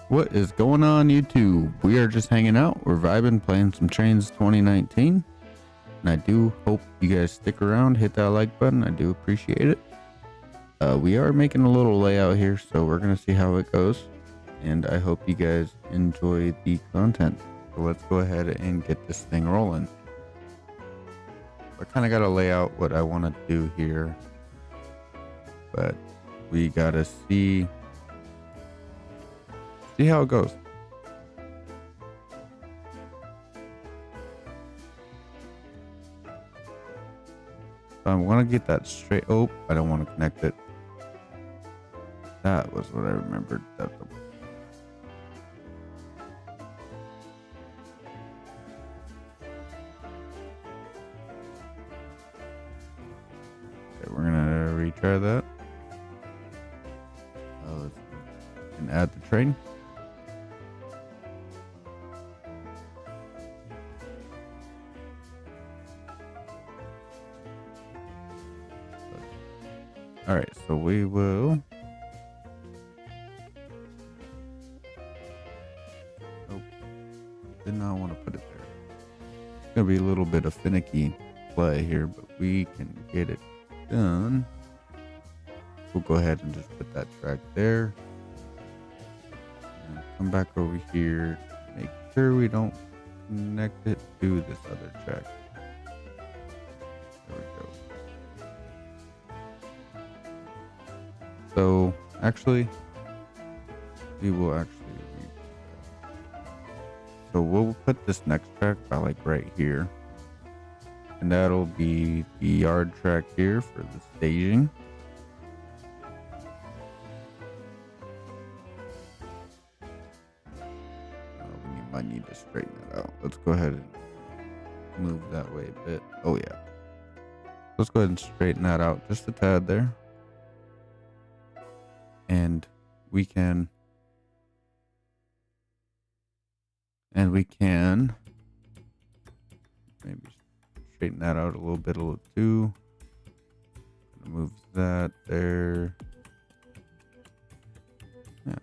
What is going on, YouTube? We are just hanging out. We're vibing, playing some Trainz 2019. And I do hope you guys stick around, hit that like button. I do appreciate it. We are making a little layout here, so we're going to see how it goes. And I hope you guys enjoy the content. So let's go ahead and get this thing rolling. I kind of got to lay out what I want to do here. But we got to see how it goes. So I want to get that straight. Oh, I don't want to connect it. That was what I remembered. Okay, we're gonna retry that. And add the train. All right, so we will. Oh, did not want to put it there. It's gonna be a little bit of finicky play here, but we can get it done. We'll go ahead and just put that track there. And come back over here. Make sure we don't connect it to this other track. There we go. So actually, we will actually. So we'll put this next track by like right here, and that'll be the yard track here for the staging. We might need to straighten that out. Let's go ahead and move that way a bit. Oh yeah. Let's go ahead and straighten that out just a tad there. And we can maybe straighten that out a little bit too. Move that there. Yeah,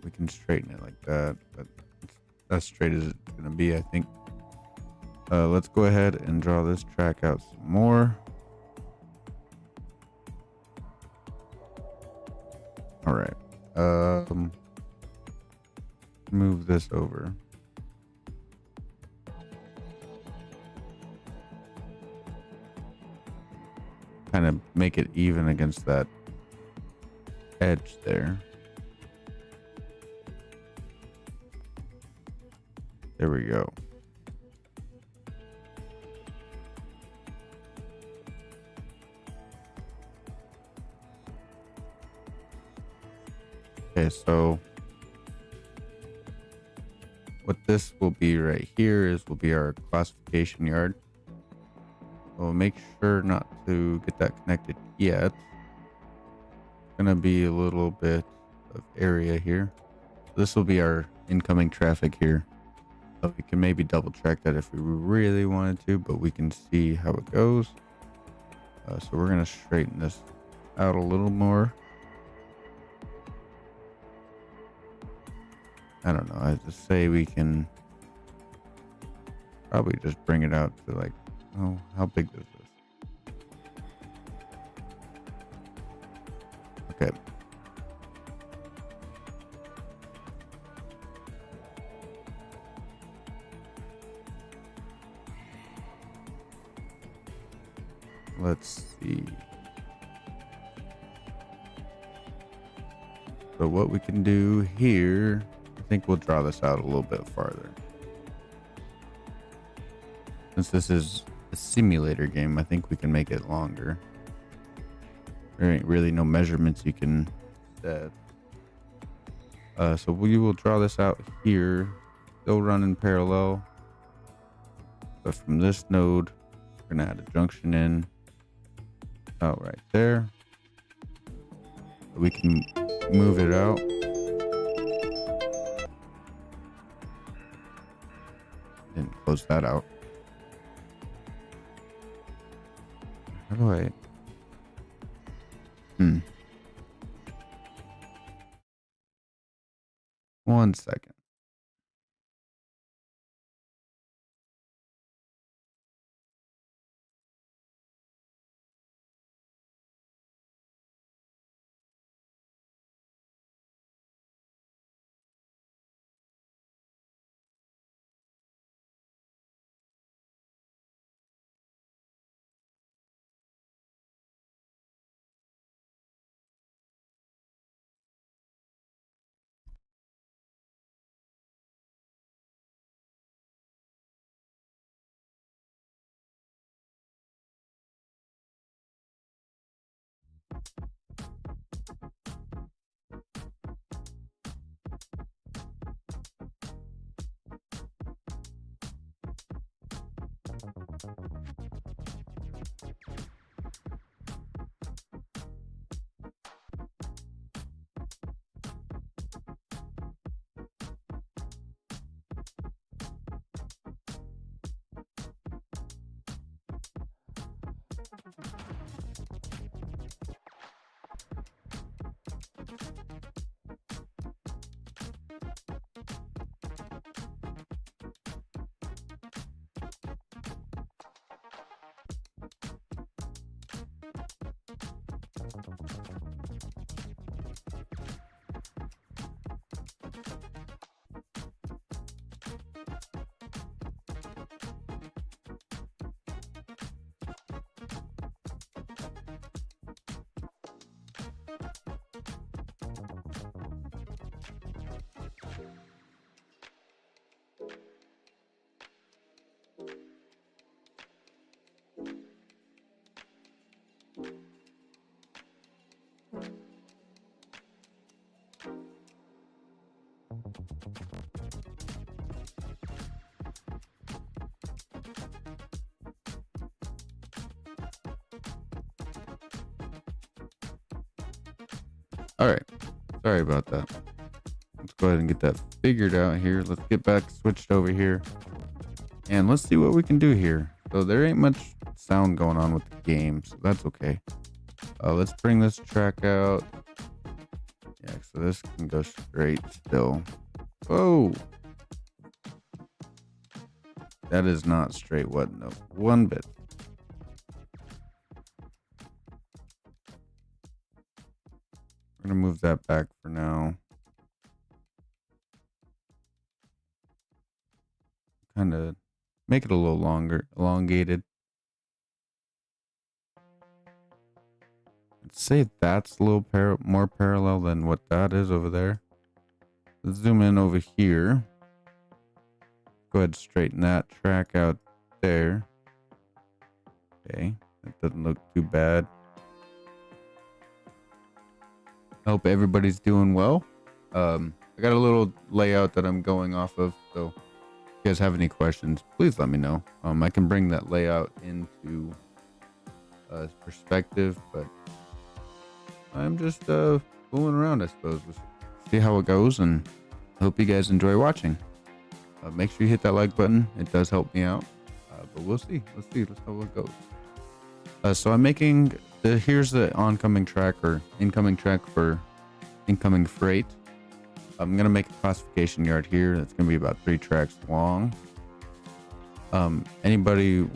we can straighten it like that, but it's as straight as it's gonna be, I think. Let's go ahead and draw this track out some more. All right. Move this over. Kind of make it even against that edge there. There we go. Okay, so what this will be right here will be our classification yard. We'll make sure not to get that connected yet. It's gonna be a little bit of area here. This will be our incoming traffic here. So we can maybe double check that if we really wanted to, but we can see how it goes. So we're gonna straighten this out a little more. I don't know. I just say we can probably just bring it out to like, oh, how big is this? Okay. Let's see. So what we can do here, I think we'll draw this out a little bit farther. Since this is a simulator game, I think we can make it longer. There ain't really no measurements you can set. So we will draw this out here. They'll run in parallel. But from this node, we're gonna add a junction in. Oh, right there. We can move it out. And close that out. How do I? 1 second. All right. Sorry about that. Let's go ahead and get that figured out here. Let's get back switched over here. And let's see what we can do here. So there ain't much sound going on with the game, so that's okay. Let's bring this track out. Yeah, so this can go straight still. Whoa. That is not straight one bit. I'm gonna move that back for now. Kind of make it a little longer, elongated. I'd say that's a little more parallel than what that is over there. Let's zoom in over here. Go ahead and straighten that track out there. Okay, that doesn't look too bad. I hope everybody's doing well. I got a little layout that I'm going off of, so if you guys have any questions, please let me know. I can bring that layout into perspective, but I'm just fooling around, I suppose. We'll see how it goes, and I hope you guys enjoy watching. Make sure you hit that like button. It does help me out, but we'll see. Let's see how it goes. So I'm making here's the oncoming track or incoming track for incoming freight. I'm gonna make a classification yard here. That's gonna be about 3 tracks long. If anybody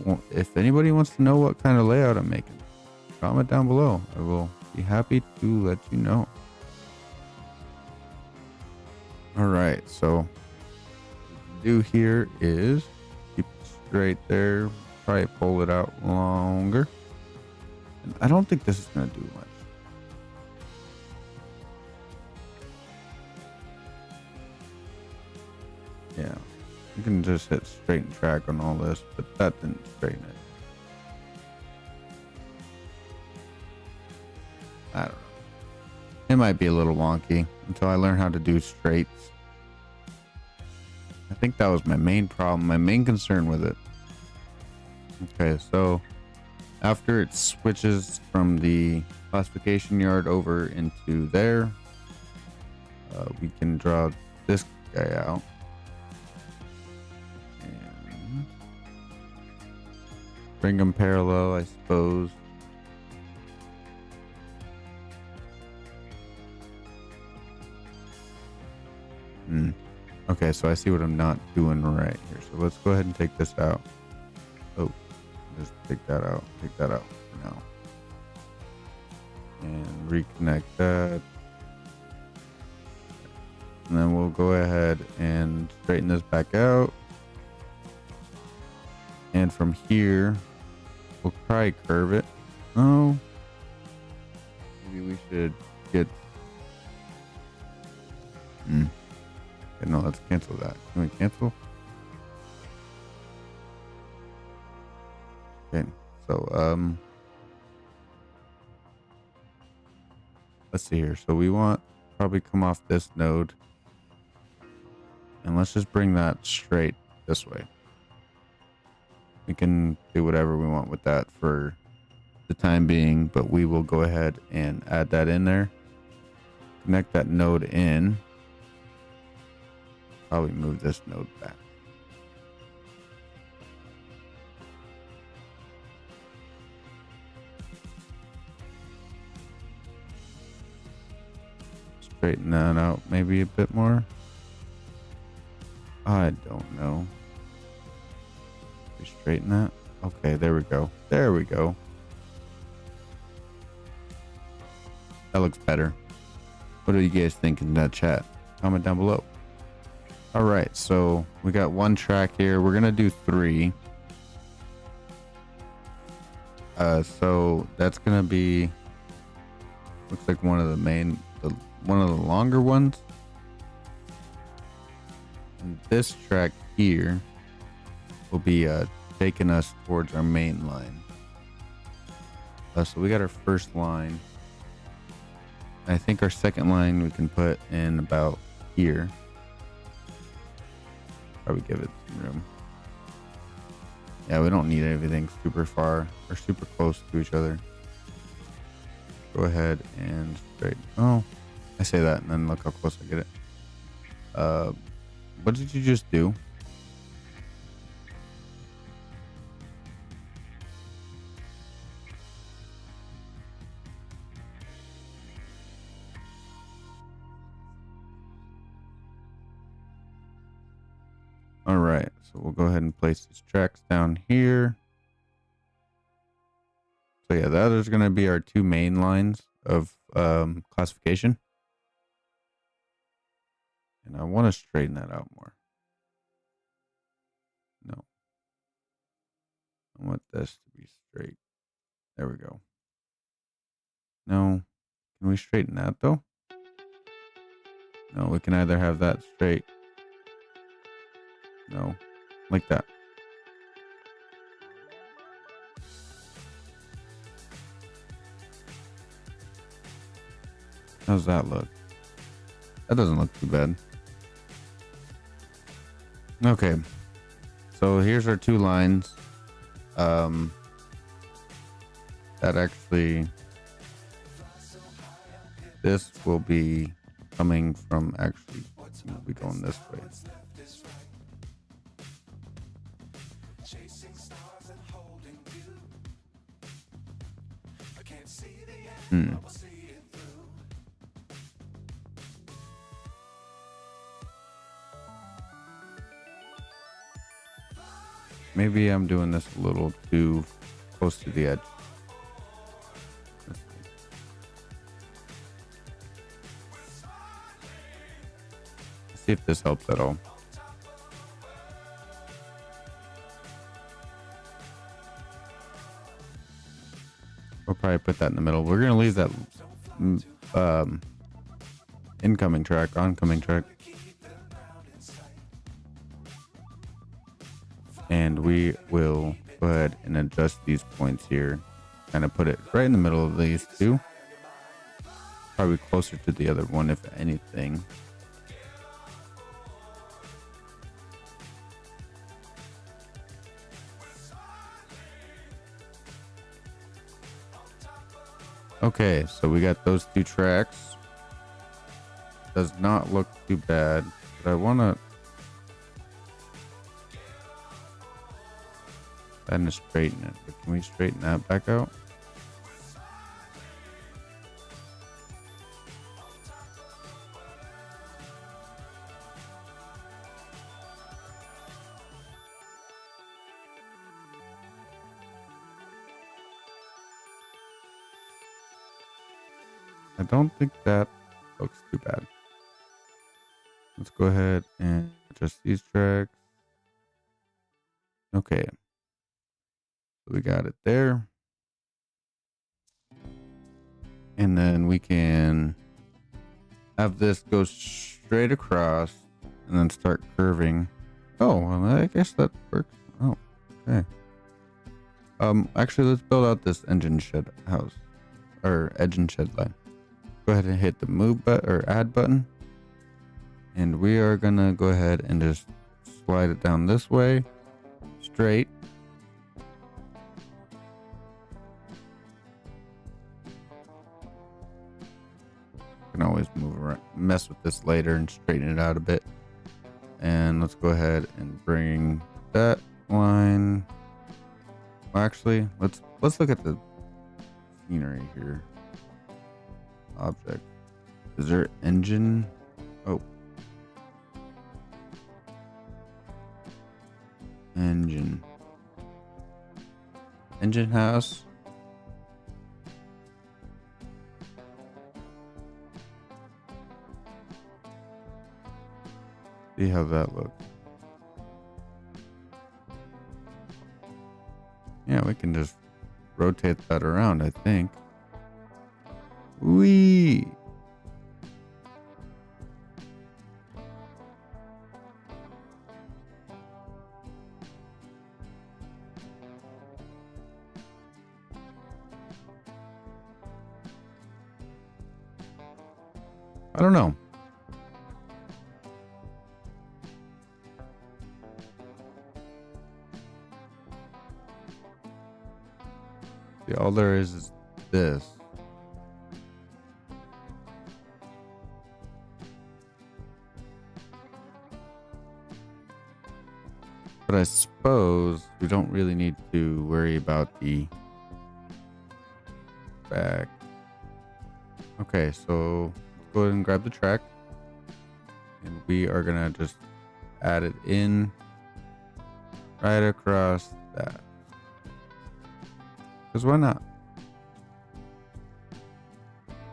wants to know what kind of layout I'm making, comment down below. I will be happy to let you know. All right, so what we do here is keep it straight there. Probably pull it out longer. I don't think this is going to do much. Yeah, you can just hit straighten track on all this, but that didn't straighten it. I don't know. It might be a little wonky until I learn how to do straights. I think that was my main problem, my main concern with it. Okay, so after it switches from the classification yard over into there, we can draw this guy out. And bring them parallel, I suppose. Okay, so I see what I'm not doing right here. So let's go ahead and take this out. Oh, just take that out. Take that out for now. And reconnect that. And then we'll go ahead and straighten this back out. And from here, we'll probably curve it. Oh, maybe we should get... Okay, no, let's cancel that. Can we cancel? Okay, so let's see here. So we want probably come off this node, and let's just bring that straight this way. We can do whatever we want with that for the time being, but we will go ahead and add that in there. Connect that node in. Probably move this node back. Straighten that out maybe a bit more. I don't know. We straighten that. Okay, there we go. There we go. That looks better. What do you guys think in that chat? Comment down below. All right, so we got one track here. We're gonna do 3. So that's gonna be, looks like one of the longer ones. And this track here will be taking us towards our main line. So we got our first line. I think our second line we can put in about here. Probably give it some room. Yeah, we don't need everything super far or super close to each other. Go ahead and straighten. Oh, I say that and then look how close I get it. What did you just do? All right, so we'll go ahead and place these tracks down here. So yeah, that is going to be our 2 main lines of classification. And I want to straighten that out more. No. I want this to be straight. There we go. No. Can we straighten that though? No, we can either have that straight. No, like that. How's that look? That doesn't look too bad. Okay, so here's our 2 lines. That actually, this will be coming from, actually we'll be going this way. Maybe I'm doing this a little too close to the edge. Let's see if this helps at all. We'll probably put that in the middle. We're going to leave that oncoming track. And we will go ahead and adjust these points here. Kind of put it right in the middle of these 2. Probably closer to the other one, if anything. Okay, so we got those 2 tracks. Does not look too bad, but I want to kind of straighten it. But can we straighten that back out? I don't think that looks too bad. Let's go ahead and adjust these tracks. Okay. So we got it there. And then we can have this go straight across and then start curving. Oh, well, I guess that works. Oh, okay. Actually, let's build out this engine shed house or engine shed line. Go ahead and hit the move button or add button. And we are gonna go ahead and just slide it down this way, straight. Can always move around, mess with this later and straighten it out a bit. And let's go ahead and bring that line. Well, actually, let's look at the scenery here. Object. Is there engine? Oh. Engine house. See how that looks. Yeah, we can just rotate that around, I think. Whee! I don't know. See, all there is this. But I suppose we don't really need to worry about the back. Okay, so let's go ahead and grab the track. And we are gonna just add it in right across that. Because why not?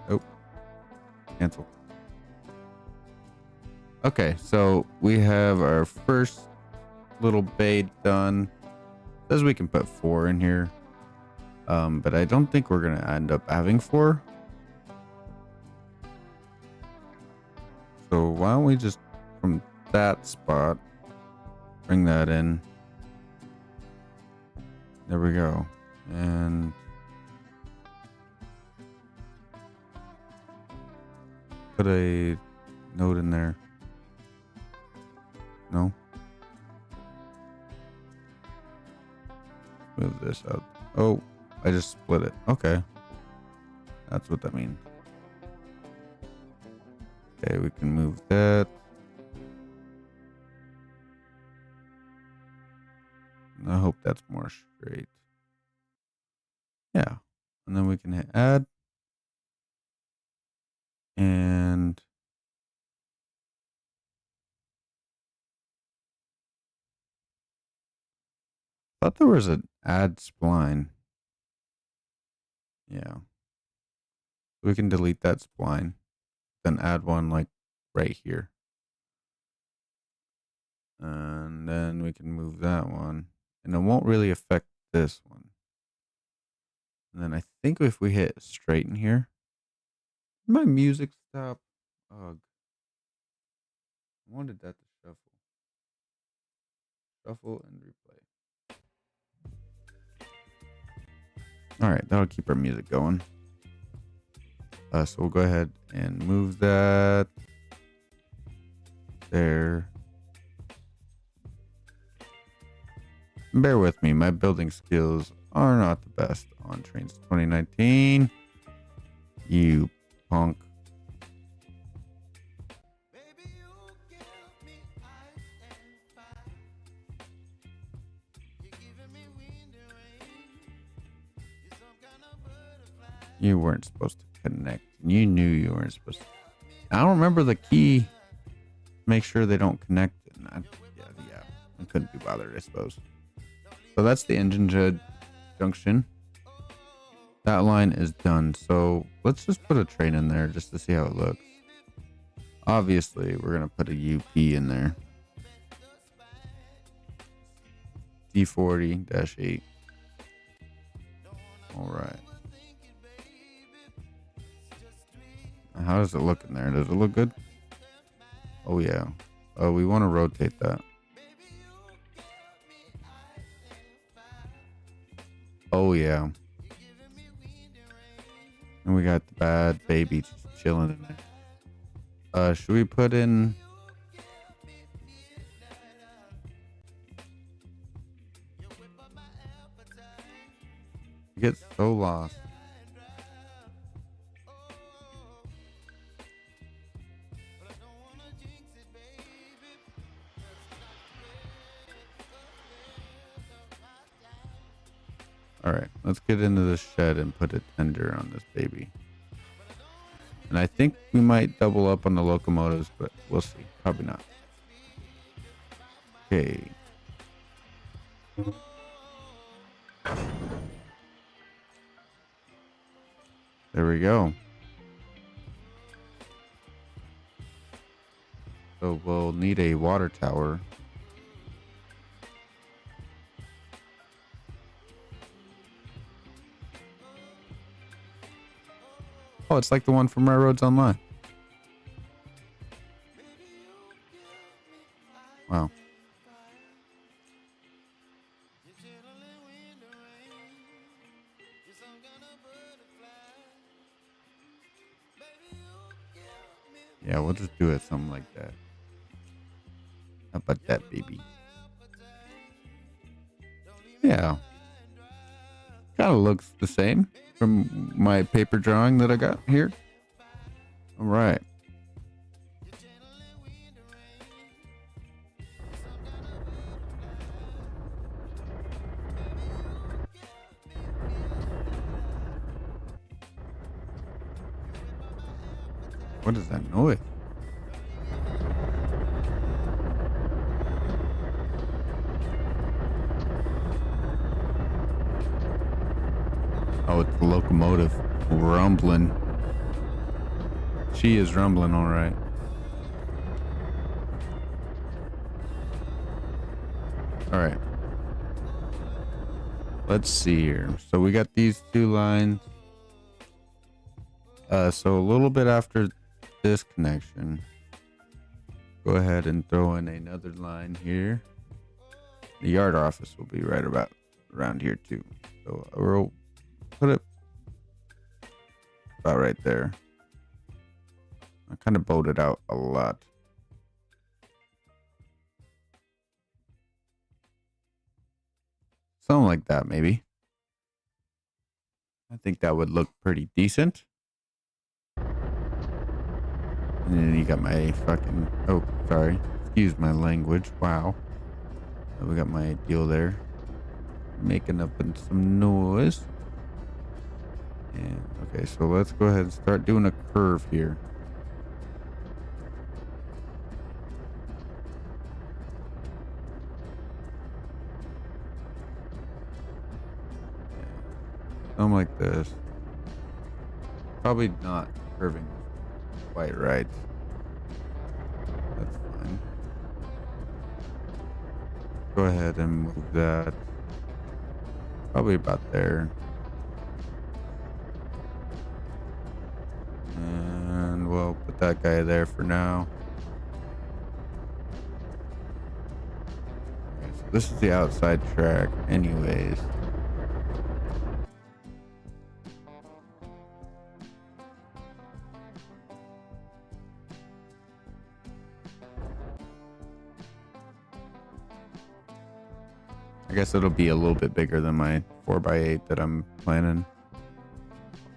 Oh, cancel. Okay, so we have our first little bay done. Says we can put 4 in here. But I don't think we're gonna end up having 4. So why don't we just from that spot bring that in. There we go. And put a note in there. No. Move this out. Oh, I just split it. Okay. That's what that means. Okay, we can move that. I hope that's more straight. Yeah. And then we can hit add. And I thought there was an add spline. Yeah. We can delete that spline. Then add one like right here. And then we can move that one. And it won't really affect this one. And then I think if we hit straighten here, my music stop. Ugh. I wanted that to shuffle. Shuffle and replay. All right, that'll keep our music going. So we'll go ahead and move that there. Bear with me, my building skills are not the best on Trainz 2019. You punk. You weren't supposed to connect. You knew you weren't supposed to. I don't remember the key. Make sure they don't connect. Yeah. I couldn't be bothered, I suppose. So that's the engine junction. That line is done. So let's just put a train in there just to see how it looks. Obviously, we're going to put a UP in there. D40-8. All right. How does it look in there? Does it look good? Oh, yeah. Oh, we want to rotate that. Oh, yeah. And we got the bad baby just chilling in there. Should we put in... You get so lost. All right, let's get into the shed and put a tender on this baby. And I think we might double up on the locomotives, but we'll see. Probably not. Okay. There we go. So we'll need a water tower. Oh, it's like the one from Railroads Online. Wow. Yeah, we'll just do it something like that. How about that, baby? Yeah. Kind of looks the same from my paper drawing that I got here. All right. What is that noise? Oh, it's the locomotive rumbling. She is rumbling, all right. All right. Let's see here. So we got these two lines. So a little bit after this connection, go ahead and throw in another line here. The yard office will be right about around here too. So we'll put it about right there. I kind of bowed it out a lot. Something like that, maybe. I think that would look pretty decent. And then you got my fucking... Oh, sorry. Excuse my language. Wow. We got my deal there. Making up some noise. And, okay, so let's go ahead and start doing a curve here. Something like this. Probably not curving quite right. That's fine. Go ahead and move that. Probably about there. And we'll put that guy there for now. Okay, so this is the outside track anyways. I guess it'll be a little bit bigger than my 4x8 that I'm planning.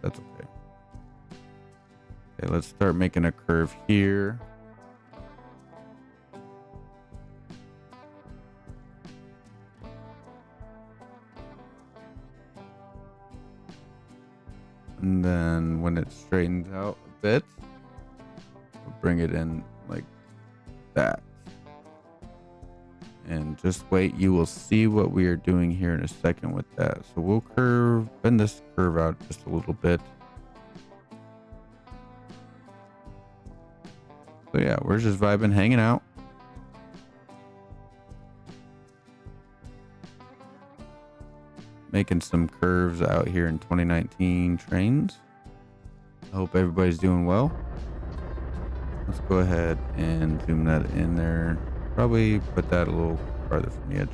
That's okay. Okay, let's start making a curve here. And then when it straightens out a bit, we'll bring it in like that. And just wait, you will see what we are doing here in a second with that. So we'll bend this curve out just a little bit. So yeah, we're just vibing, hanging out. Making some curves out here in 2019 Trainz. I hope everybody's doing well. Let's go ahead and zoom that in there. Probably put that a little farther from the edge.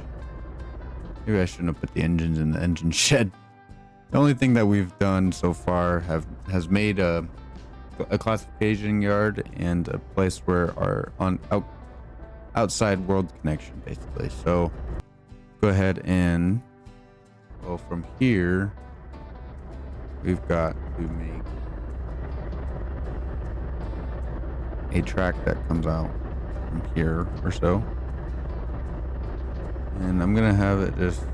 Maybe I shouldn't have put the engines in the engine shed. The only thing that we've done so far has made a classification yard and a place where our outside world connection, basically. So go ahead and, well, from here we've got to make a track that comes out from here or so, and I'm gonna have it just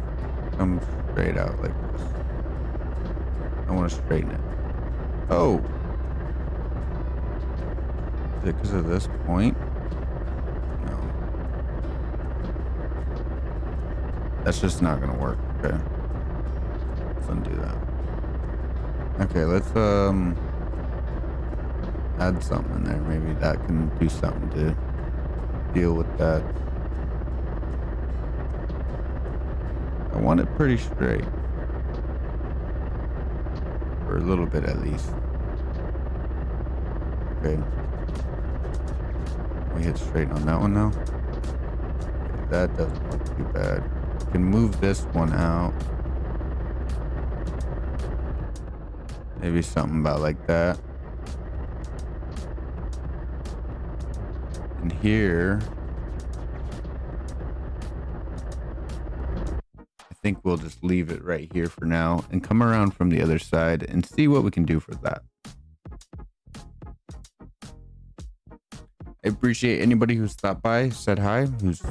come straight out like this. I want to straighten it. Oh, is it because of this point? No, that's just not gonna work. Okay, let's undo that. Okay, let's add something in there. Maybe that can do something to deal with that. I want it pretty straight, for a little bit at least. Okay, we hit straight on that one now. Okay, that doesn't look too bad. We can move this one out. Maybe something about like that. And here, I think we'll just leave it right here for now and come around from the other side and see what we can do for that. I appreciate anybody who stopped by, said hi, who's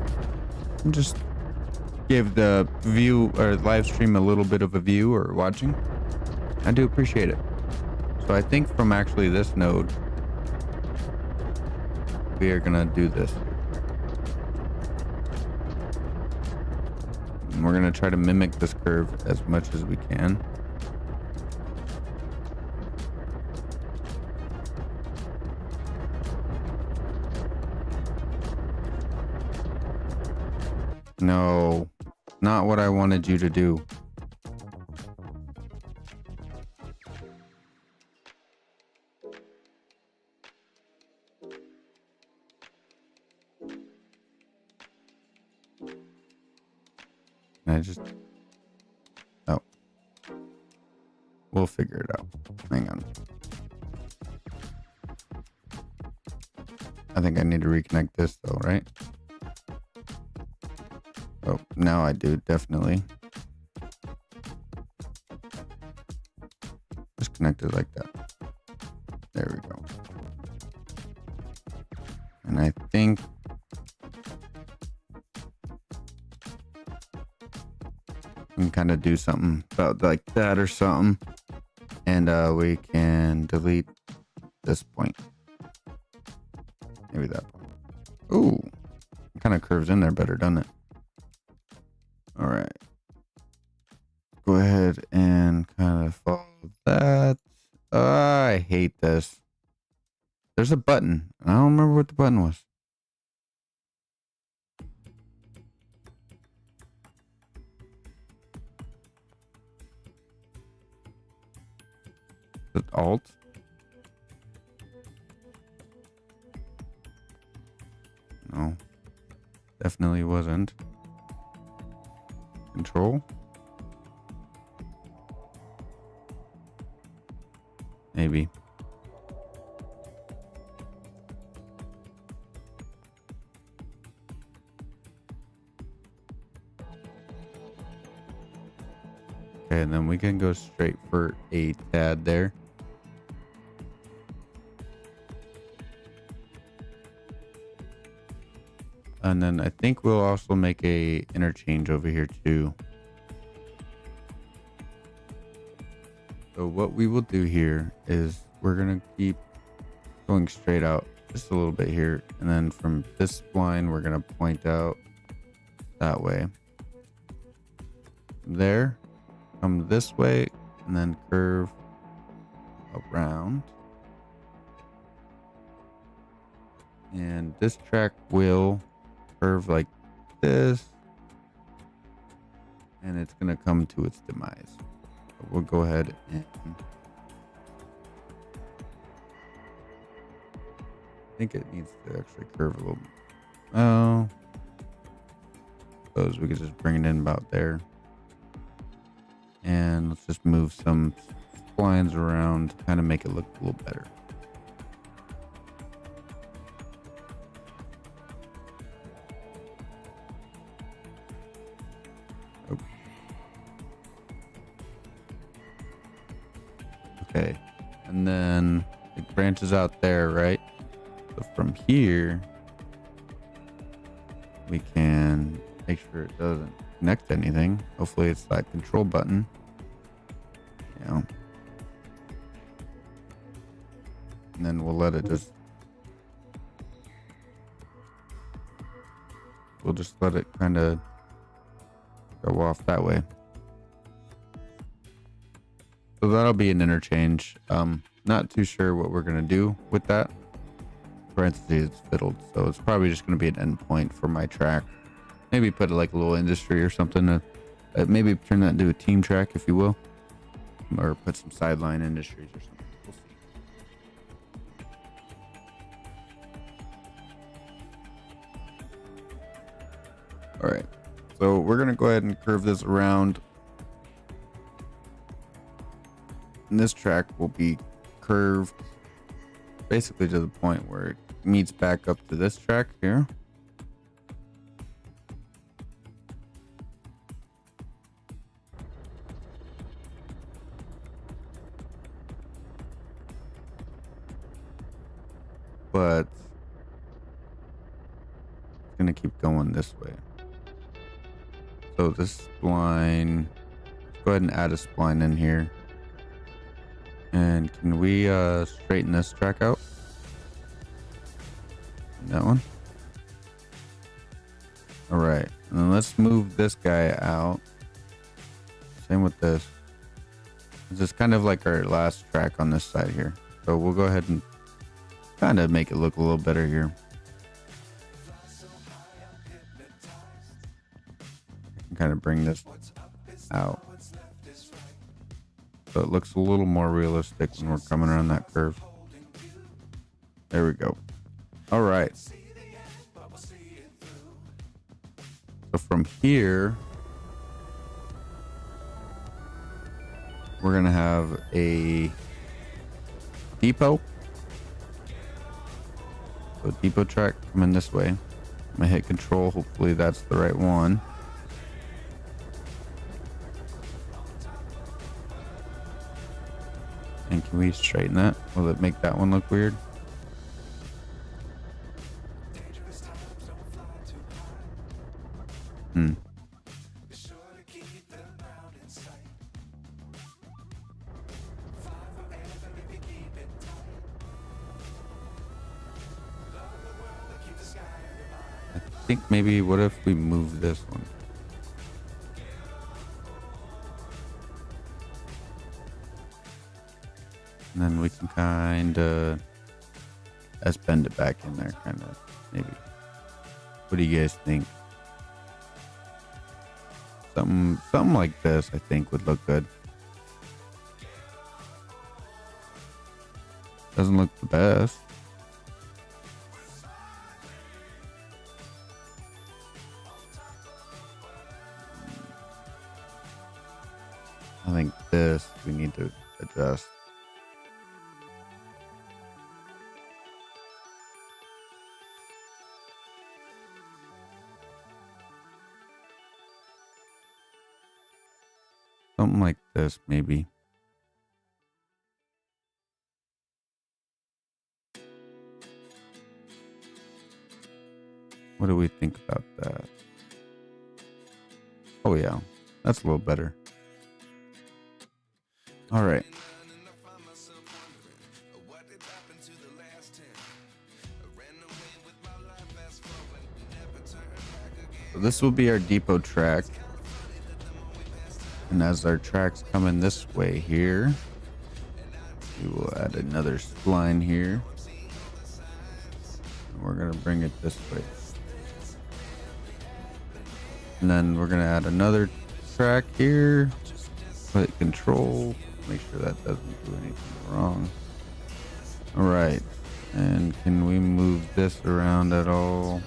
just gave the view or live stream a little bit of a view or watching. I do appreciate it. So I think from actually this node, we are gonna do this. And we're gonna try to mimic this curve as much as we can. No, not what I wanted you to do. Oh, we'll figure it out. Hang on. I think I need to reconnect this though, right? Oh, now I do, definitely. Just connect it like that. There we go. And I think we can kind of do something about like that or something. And we can delete this point. Maybe that point. Ooh, it kind of curves in there better, doesn't it? All right. Go ahead and kind of follow that. I hate this. There's a button. I don't remember what the button was. Is it Alt? No. Definitely wasn't. Control? Maybe. Okay, and then we can go straight for a tad there. And then I think we'll also make a interchange over here too. So what we will do here is we're gonna keep going straight out just a little bit here, and then from this line we're gonna point out that way. There, come this way, and then curve around. And this track will curve like this, and it's gonna come to its demise. So we'll go ahead and I think it needs to actually curve a little. Oh, suppose we could just bring it in about there, and let's just move some lines around to kind of make it look a little better. Okay, and then it branches out there, right? So from here, we can make sure it doesn't connect to anything. Hopefully it's that control button. You know. And then we'll let it just, we'll just let it kind of go off that way. So that'll be an interchange. Not too sure what we're gonna do with that. Parentheses, it's fiddled, so it's probably just gonna be an endpoint for my track. Maybe put like a little industry or something to maybe turn that into a team track, if you will, or put some sideline industries or something. We'll see. All right, so we're gonna go ahead and curve this around. And this track will be curved basically to the point where it meets back up to this track here. But it's gonna keep going this way. So this spline, let's go ahead and add a spline in here. And can we straighten this track out? That one? All right, and then let's move this guy out. Same with this. This is kind of like our last track on this side here. So we'll go ahead and kind of make it look a little better here. I can kind of bring this out, so it looks a little more realistic when we're coming around that curve. There we go. All right. So from here, we're gonna have a depot. So depot track coming this way. I'm gonna hit control. Hopefully that's the right one. And can we straighten that? Will it make that one look weird? I think maybe, what if we move this one? And then we can kind of bend it back in there, kind of, maybe. What do you guys think? Something like this, I think, would look good. Doesn't look the best. I think this we need to adjust. Something like this, maybe. What do we think about that? Oh yeah, that's a little better. All right. So this will be our depot track. And as our tracks come in this way here, we will add another spline here. And we're going to bring it this way. And then we're going to add another track here. Put control. Make sure that doesn't do anything wrong. All right. And can we move this around at all?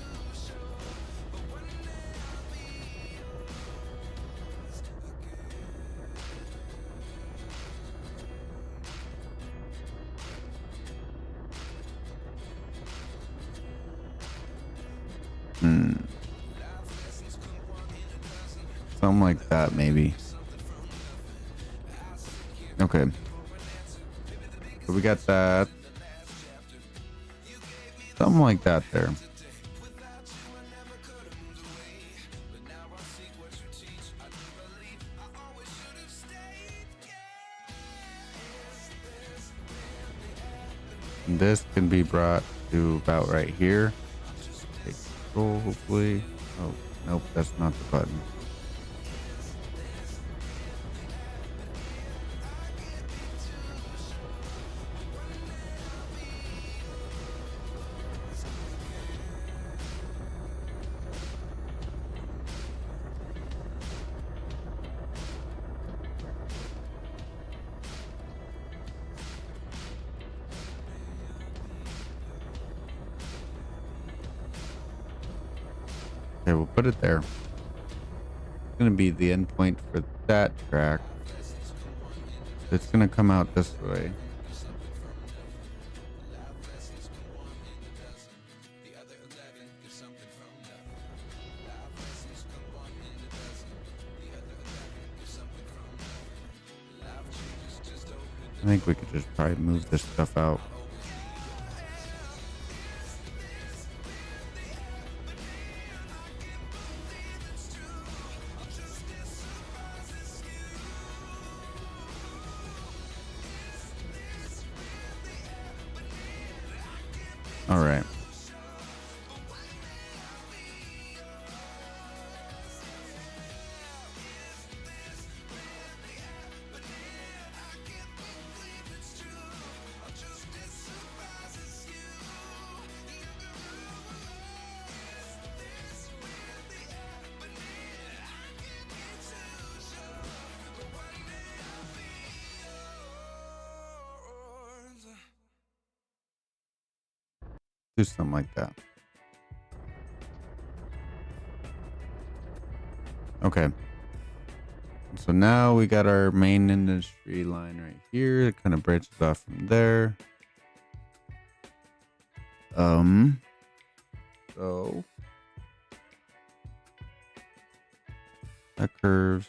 Something like that, maybe. Okay. So we got that. Something like that there. And this can be brought to about right here. Take control, hopefully. Oh, nope, that's not the button. Okay, we'll put it there. It's going to be the endpoint for that track. It's going to come out this way. I think we could just probably move this stuff out. All right. Do something like that. Okay. So now we got our main industry line right here. It kind of branches off from there. So that curves.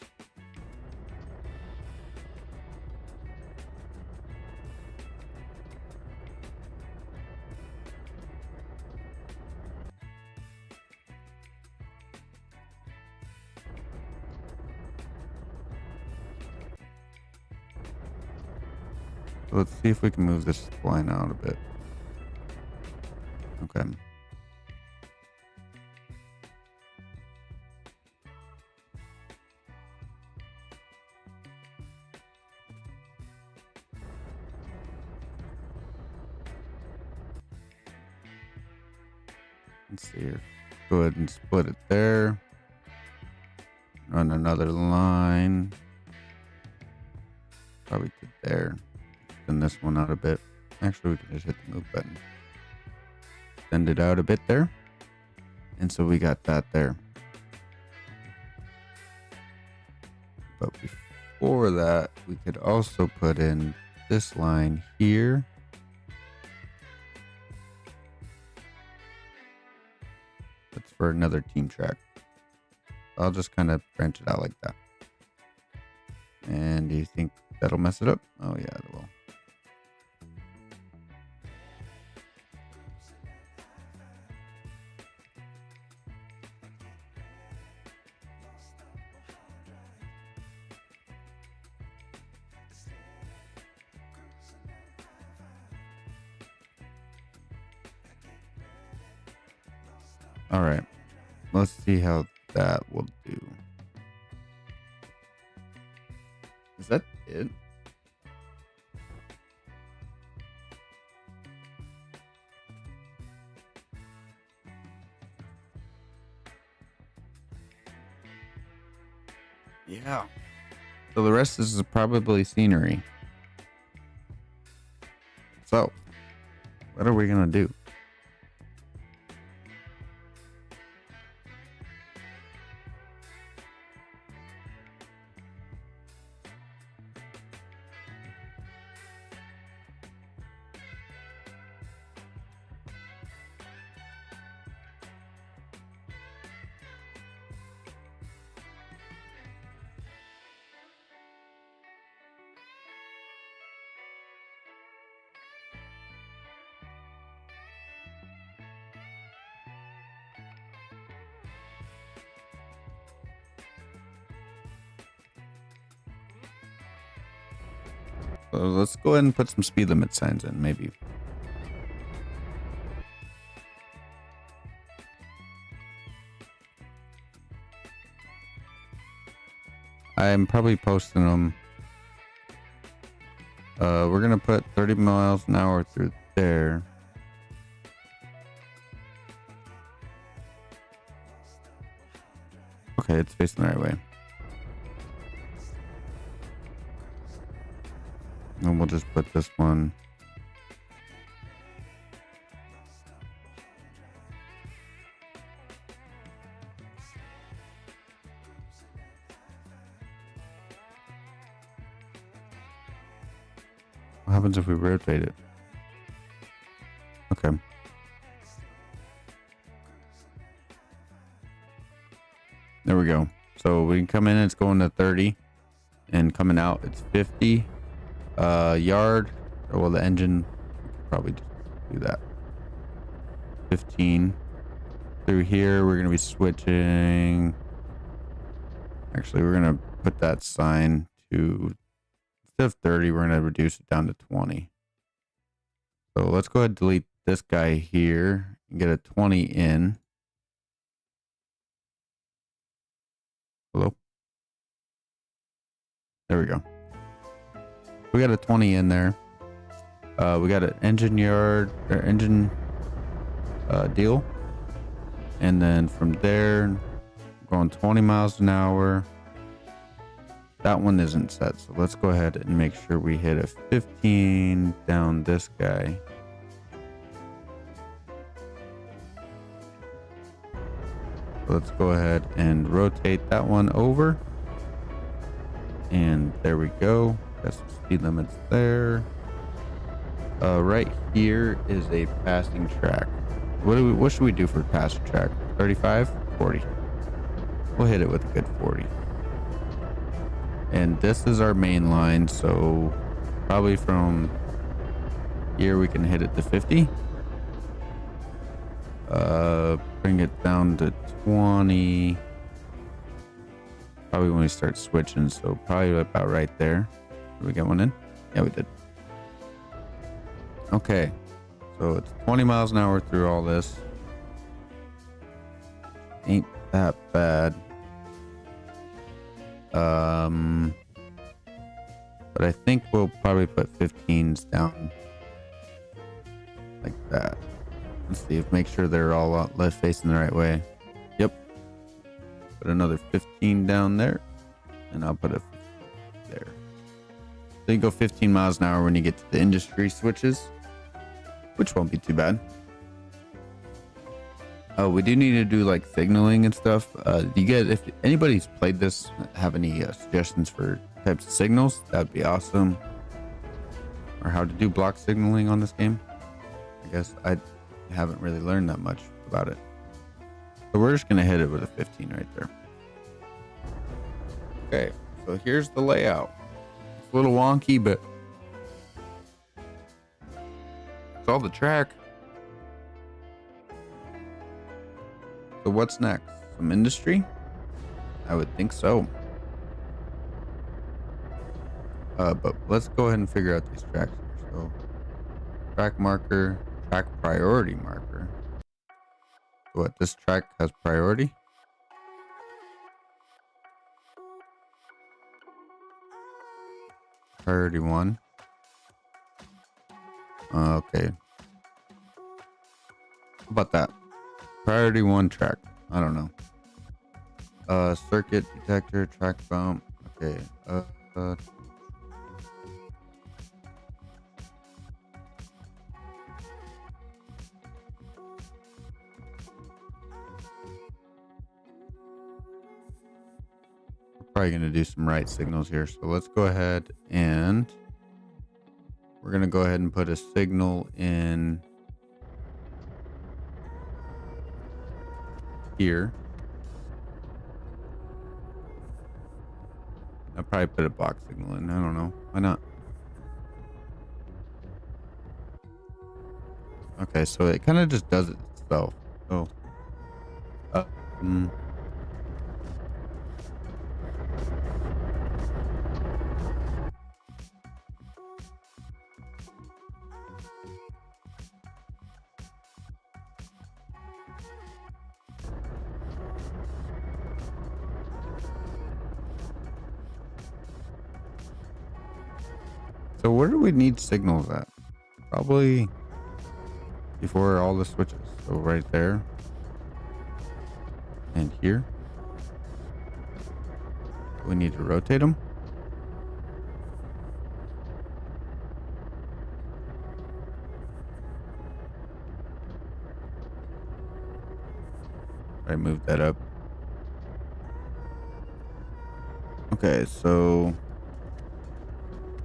So let's see if we can move this line out a bit. Okay. Let's see here. Go ahead and split it there. Run another line. Probably to there. Extend this one out a bit. Actually, we can just hit the move button. Extend it out a bit there. And so we got that there. But before that, we could also put in this line here. That's for another team track. I'll just kind of branch it out like that. And do you think that'll mess it up? Oh yeah, it will. All right, let's see how that will do. Is that it? Yeah. So the rest is probably scenery. So, what are we gonna do? So let's go ahead and put some speed limit signs in, maybe. I'm probably posting them. We're gonna put 30 miles an hour through there. Okay, it's facing the right way. And we'll just put this one. What happens if we rotate it? Okay. There we go. So we can come in, it's going to 30, and coming out it's 50. Yard, or well, the engine, we could probably just do that. 15. Through here, we're gonna be switching. Actually, we're gonna put that sign to, instead of 30, we're gonna reduce it down to 20. So let's go ahead and delete this guy here and get a 20 in. Hello? There we go. We got a 20 in there. We got an engine yard or engine deal. And then from there, going 20 miles an hour. That one isn't set. So let's go ahead and make sure we hit a 15 down this guy. Let's go ahead and rotate that one over. And there we go. Got some speed limits there. Right here is a passing track. What should we do for passing track? 35, 40. We'll hit it with a good 40. And this is our main line, so probably from here we can hit it to 50. Bring it down to 20. Probably when we start switching, so probably about right there. Did we get one in? Yeah, we did. Okay, so it's 20 miles an hour through all this. Ain't that bad. But I think we'll probably put 15s down like that. Let's see if make sure they're all left facing the right way. Yep. Put another 15 down there, and I'll put a 15 there. So you go 15 miles an hour when you get to the industry switches, which won't be too bad. Oh, we do need to do like signaling and stuff. Do you guys, if anybody's played this, have any suggestions for types of signals? That'd be awesome. Or how to do block signaling on this game. I guess I haven't really learned that much about it. So we're just gonna hit it with a 15 right there. Okay, so here's the layout. It's a little wonky, but it's all the track. So what's next? Some industry? I would think so. But let's go ahead and figure out these tracks here. So track marker, track priority marker. What, this track has priority? priority 1. Okay. How about that? Priority 1 track. I don't know. Circuit detector, track bump. Okay. Probably going to do some right signals here. So let's go ahead and we're going to go ahead and put a signal in here. I'll probably put a box signal in. I don't know. Why not? Okay, so it kind of just does it itself. So, so where do we need signals at? Probably before all the switches. So right there and here. We need to rotate them. I moved that up. Okay, so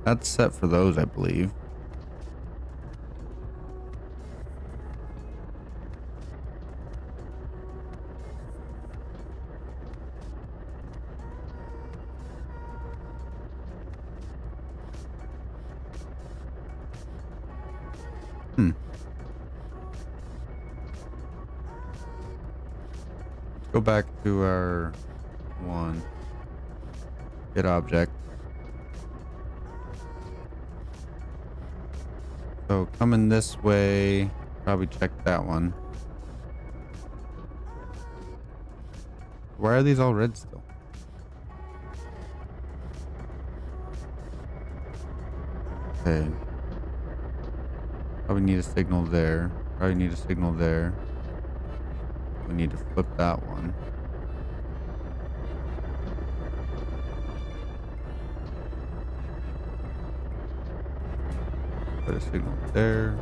that's set for those, I believe. Let's go back to our one. Get object. So coming this way, probably check that one. Why are these all red still? Okay. Probably need a signal there. Probably need a signal there. We need to flip that one. Put a signal there.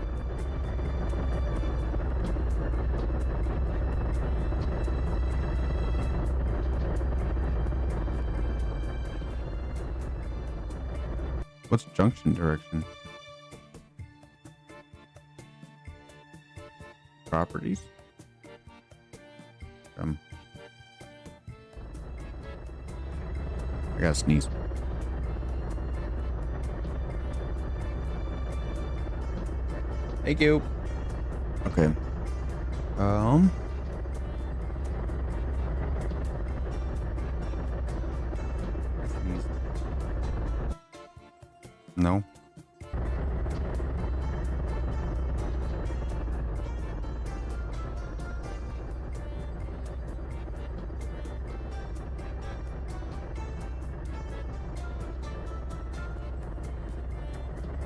What's junction direction? Properties. I gotta sneeze. Thank you. Okay. Sneeze. No.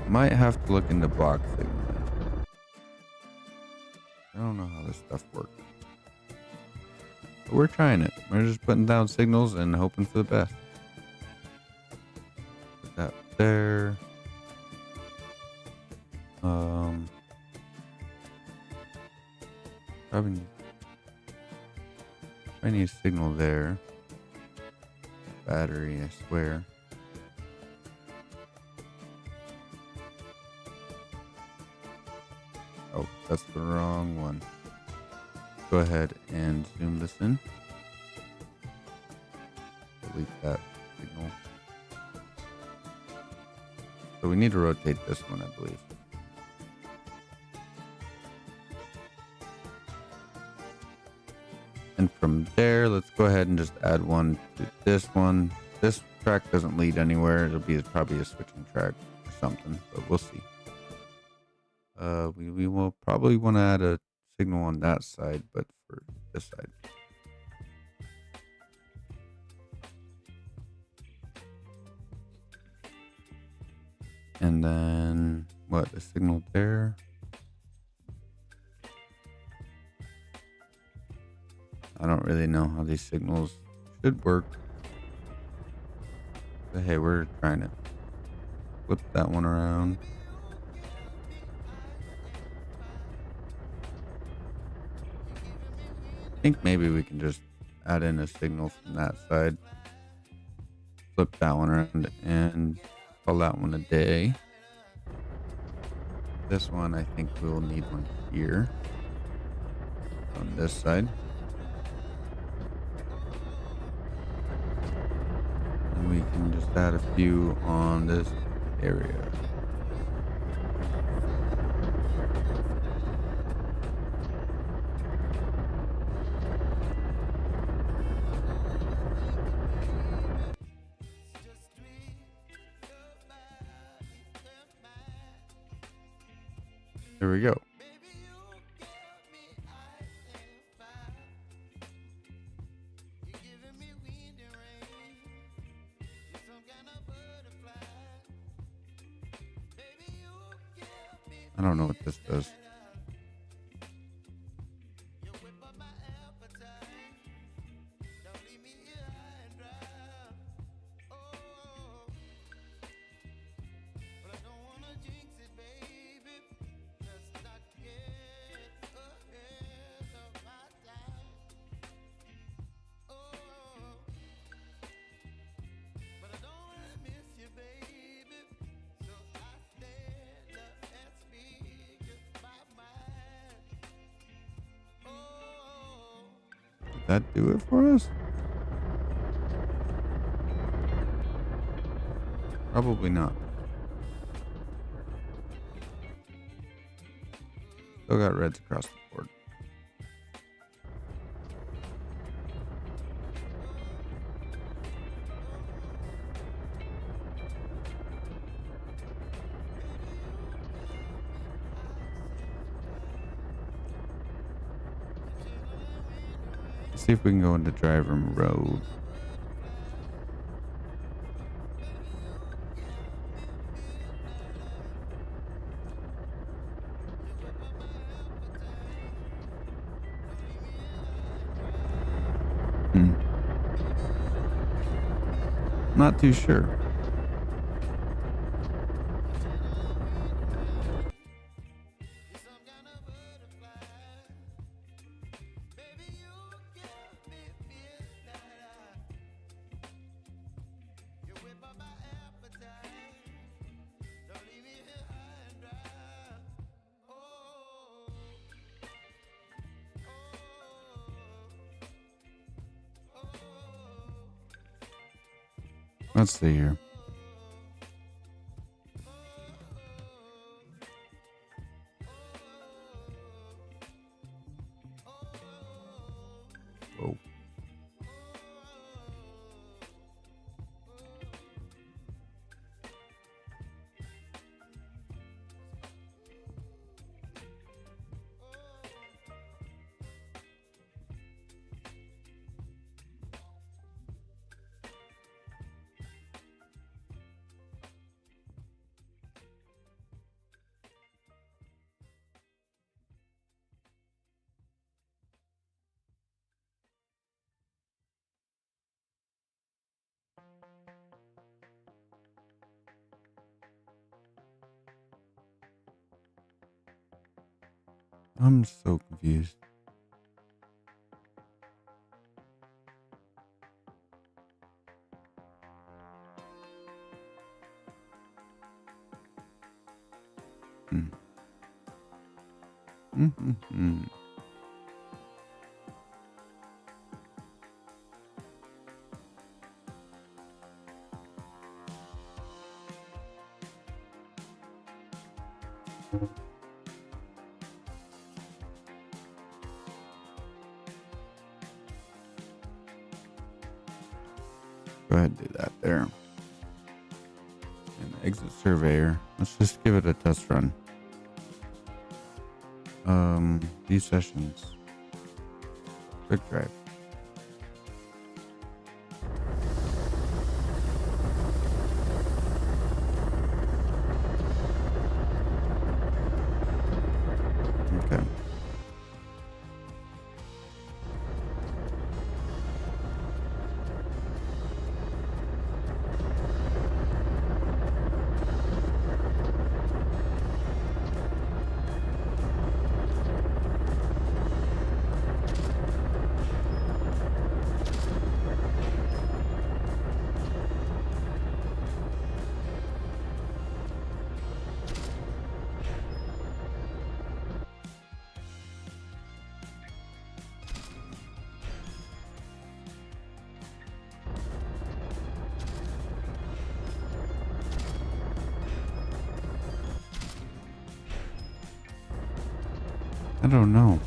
Might have to look into block signal. I don't know how this stuff works. But we're trying it. We're just putting down signals and hoping for the best. Put that there. I need a signal there. Battery, I swear. Oh, that's the wrong one. Go ahead and zoom this in. Delete that signal. So we need to rotate this one, I believe. And from there, let's go ahead and just add one to this one. This track doesn't lead anywhere. It'll be probably a switching track or something, but we'll see. We will probably want to add a signal on that side, but for this side. And then what, the signal there? I don't really know how these signals should work. But hey, we're trying to flip that one around. I think maybe we can just add in a signal from that side. Flip that one around and call that one a day. This one, I think we'll need one here on this side. And we can just add a few on this area. There we go. I don't know what this does. Did that do it for us? Probably not. Still got reds across the board. Let's see if we can go into driver road. Not too sure. Let's see here. Whoa. I'm so confused. Go ahead and do that there. And exit surveyor. Let's just give it a test run. These sessions. Quick drive. I don't know.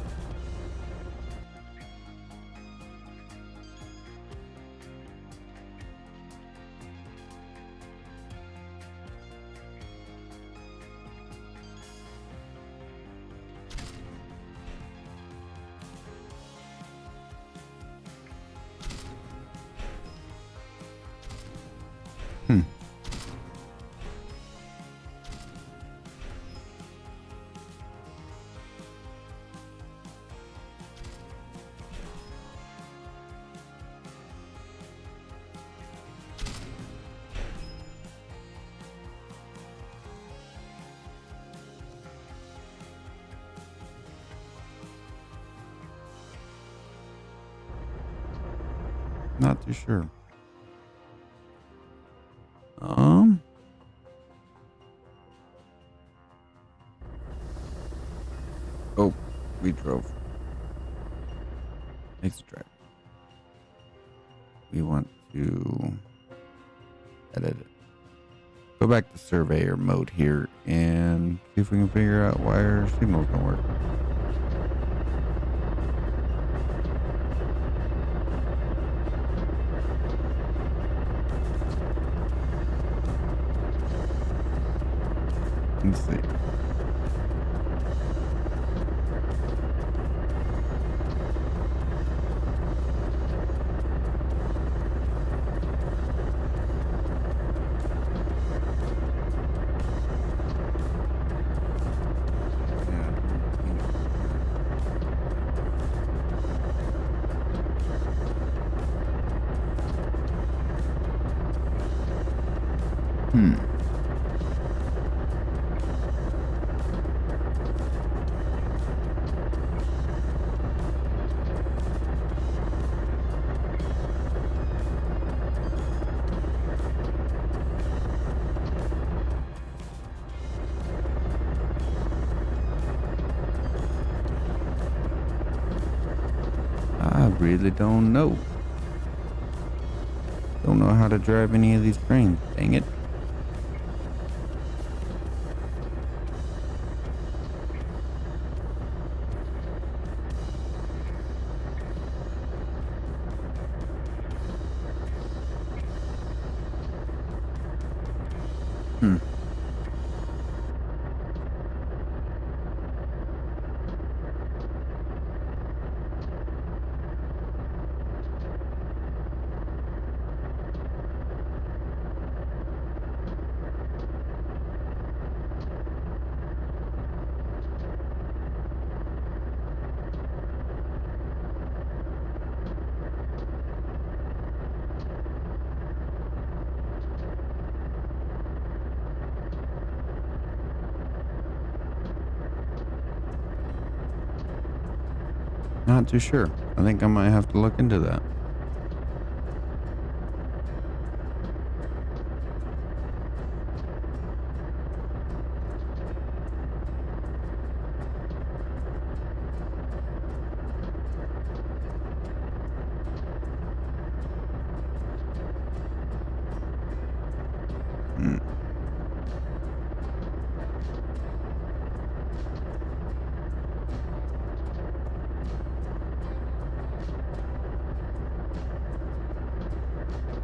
Hmm. Not too sure. Oh, we drove. Let's drive. We want to edit it. Go back to surveyor mode here and see if we can figure out why our signals don't work. Let's see. I really don't know. Don't know how to drive any of these trains. Dang it. Not too sure. I think I might have to look into that.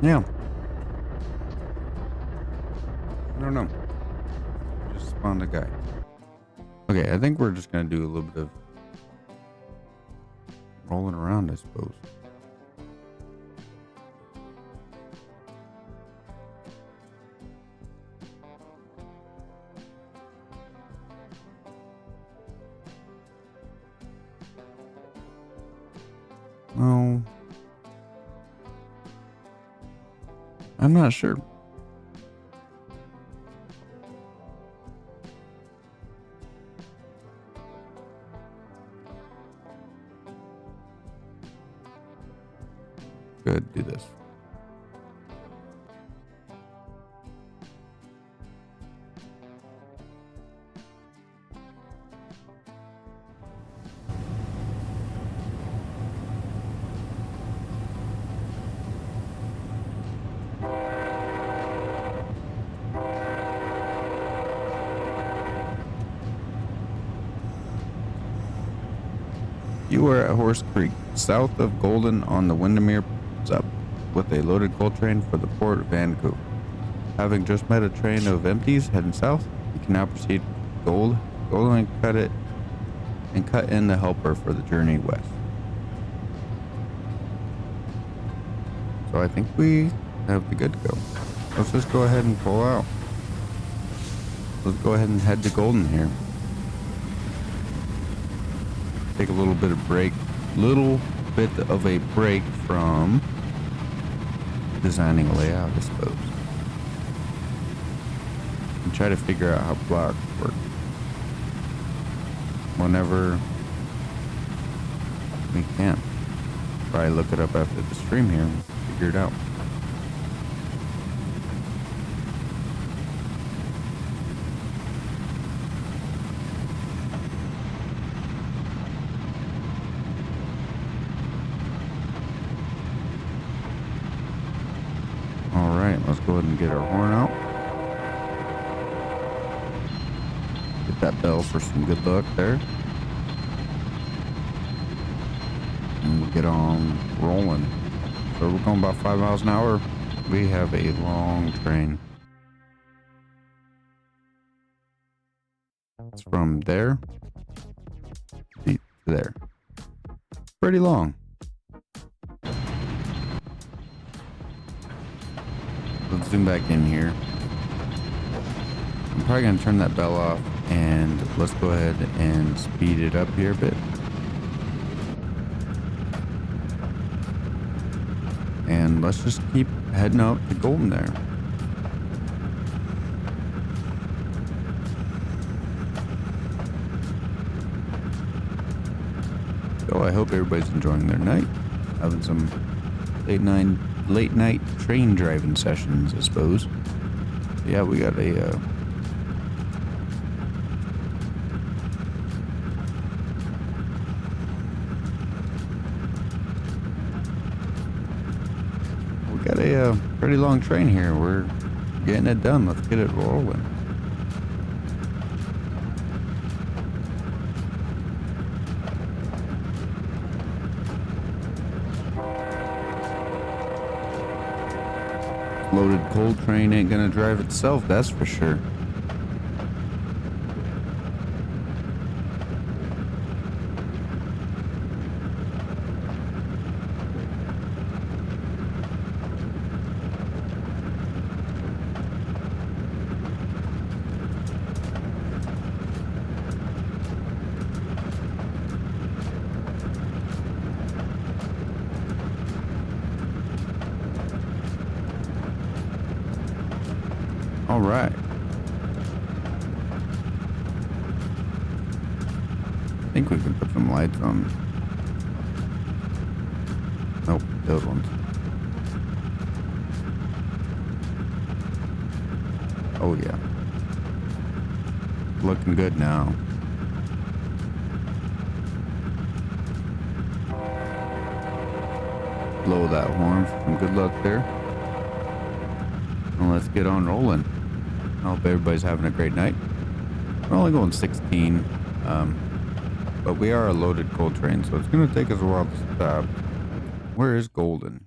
Yeah. I don't know. Just spawned a guy. Okay, I think we're just gonna do a little bit of rolling around, I suppose. Oh. I'm not sure. Good, do this. You are at Horse Creek, south of Golden on the Windermere up, with a loaded coal train for the port of Vancouver. Having just met a train of empties heading south, you can now proceed Golden and cut in the helper for the journey west. So I think we have the good to go. Let's just go ahead and pull out. Let's go ahead and head to Golden here. Take a little bit of a break from designing a layout, I suppose. And try to figure out how blocks work. Whenever we can. Probably look it up after the stream here and figure it out. Alright, let's go ahead and get our horn out. Get that bell for some good luck there. And we'll get on rolling. So we're going about 5 miles an hour. We have a long train. It's from there to there. Pretty long. Let's zoom back in here. I'm probably going to turn that bell off and let's go ahead and speed it up here a bit. And let's just keep heading out to Golden there. So I hope everybody's enjoying their night. Having some late night train driving sessions, I suppose. Yeah, we got a pretty long train here. We're getting it done. Let's get it rolling. Loaded coal train ain't gonna drive itself, that's for sure. All right. I think we can put some lights on. Nope, those ones. Oh yeah. Looking good now. Blow that horn for some good luck there. And let's get on rolling. I hope everybody's having a great night. We're only going 16, but we are a loaded coal train, so it's going to take us a while to stop. Where is Golden?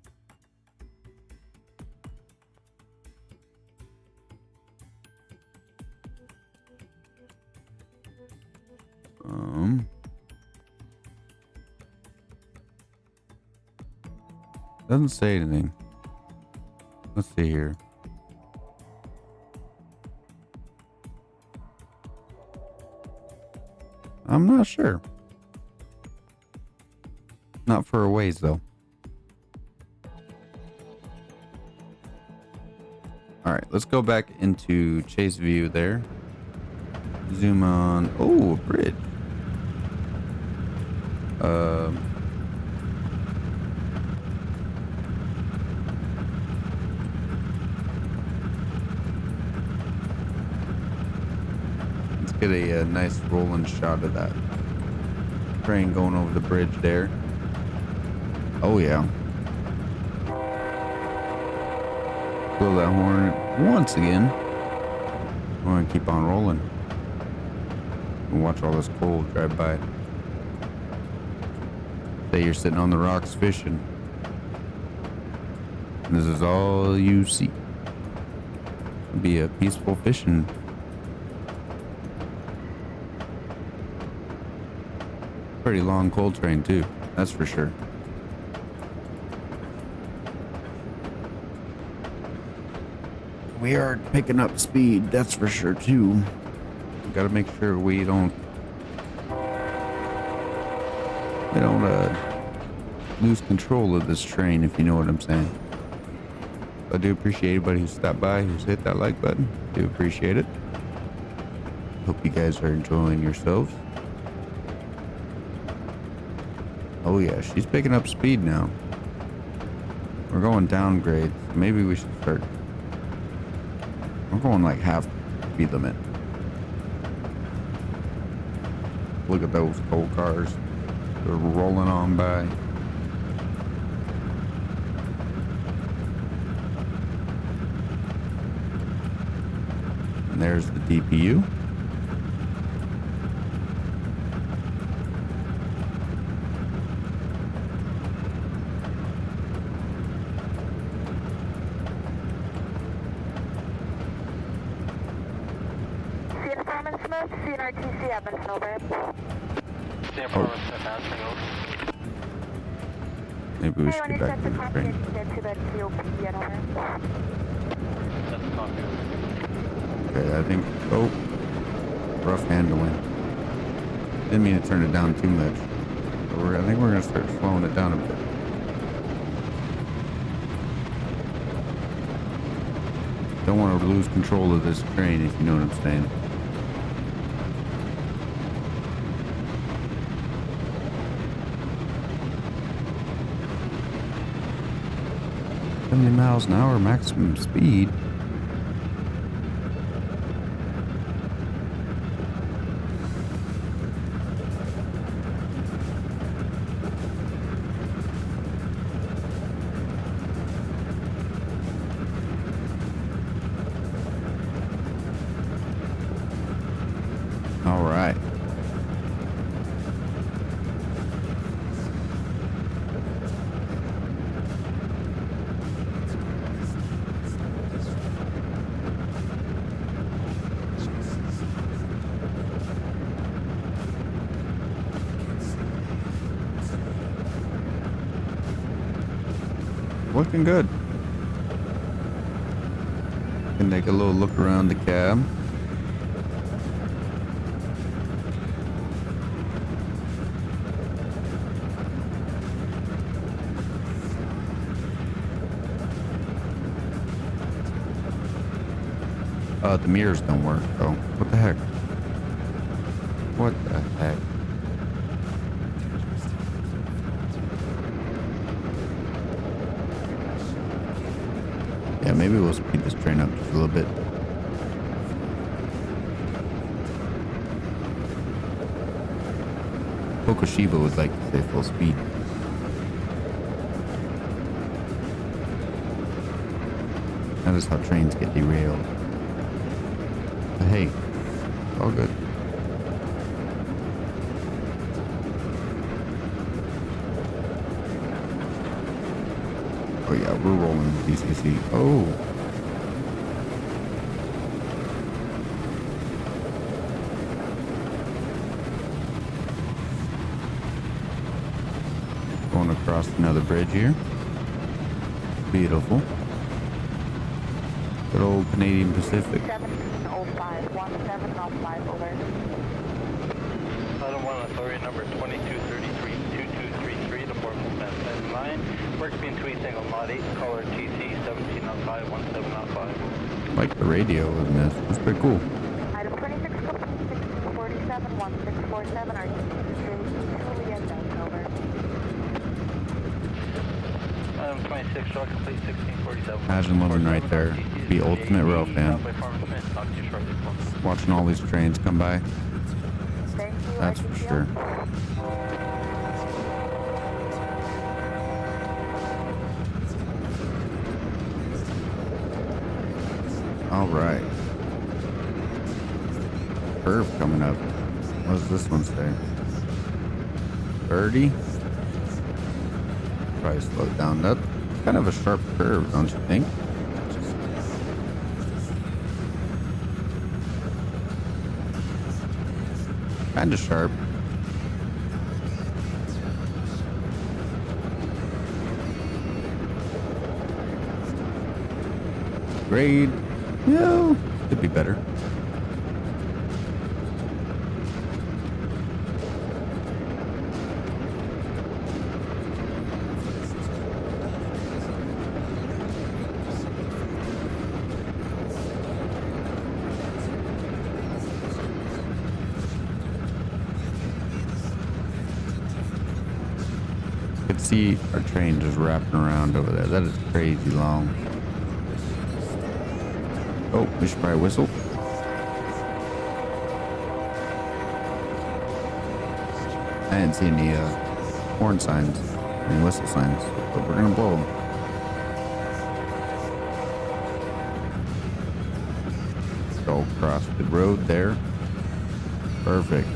Doesn't say anything. Let's see here. I'm not sure. Not for a ways though. Alright, let's go back into chase view there. Zoom on. Oh, a bridge. Get a nice rolling shot of that train going over the bridge there. Oh yeah. Blow that horn once again. We're gonna keep on rolling and watch all this coal drive by. Say you're sitting on the rocks fishing. And this is all you see. It'll be a peaceful fishing. Pretty long coal train too, that's for sure. We are picking up speed, that's for sure too. Gotta make sure we don't lose control of this train, if you know what I'm saying. I do appreciate anybody who stopped by, who's hit that like button. Do appreciate it. Hope you guys are enjoying yourselves. Oh yeah, she's picking up speed now. We're going downgrade. Maybe we should start. We're going like half speed limit. Look at those coal cars. They're rolling on by. And there's the DPU. CNRTC Edmonton, over. Maybe we should get back to the train. Okay, I think. Oh, rough handling. Didn't mean to turn it down too much. But I think we're gonna start slowing it down a bit. Don't want to lose control of this train, if you know what I'm saying. Miles an hour maximum speed. All right. Looking good. Can take a little look around the cab. The mirrors don't work. Oh, what the heck? What the heck? Yeah, maybe we'll speed this train up just a little bit. Fukushima would like to say full speed. That is how trains get derailed. But hey, it's all good. Oh yeah, we're rolling DCC. Oh. Going across another bridge here. Beautiful. Good old Canadian Pacific. 1705, 1705, over. Item 1, authority number 2233-2233 to Port Montezuma line. Work between Tweed Single Mod 8, caller TC 1705, 1705. Like the radio in this. It's pretty cool. Item 26, 1647, 1647, RTC Juliet, over. Item 26, short complete 1647. Imagine living right there. Be ultimate rail fan. Watching all these trains come by. Thank you, That's for sure. All right. Curve coming up. What does this one say? 30? probably slow it down. That's kind of a sharp curve, don't you think? Kind of sharp. Grade, yeah, could be better. Could see our train just wrapping around over there. That is crazy long. Oh, we should probably whistle. I didn't see any horn signs, any whistle signs, but we're gonna blow them. Go across the road there. Perfect.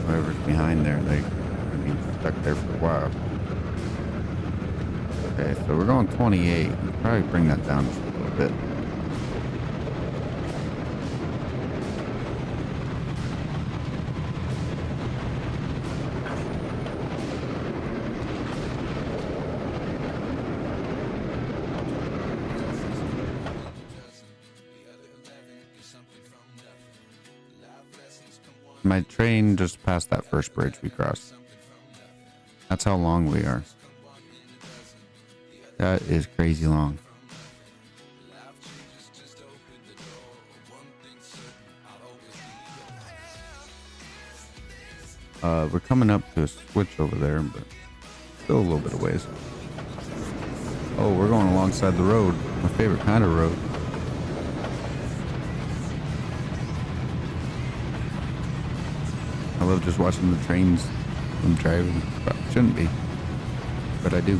Whoever's behind there, they could be stuck there for a while. Okay, so we're going 28. We'll probably bring that down just a little bit. My train just passed that first bridge we crossed. That's how long we are. That is crazy long. We're coming up to a switch over there, but still a little bit of ways. Oh, we're going alongside the road. My favorite kind of road. I love just watching the trains when driving. Probably shouldn't be, but I do.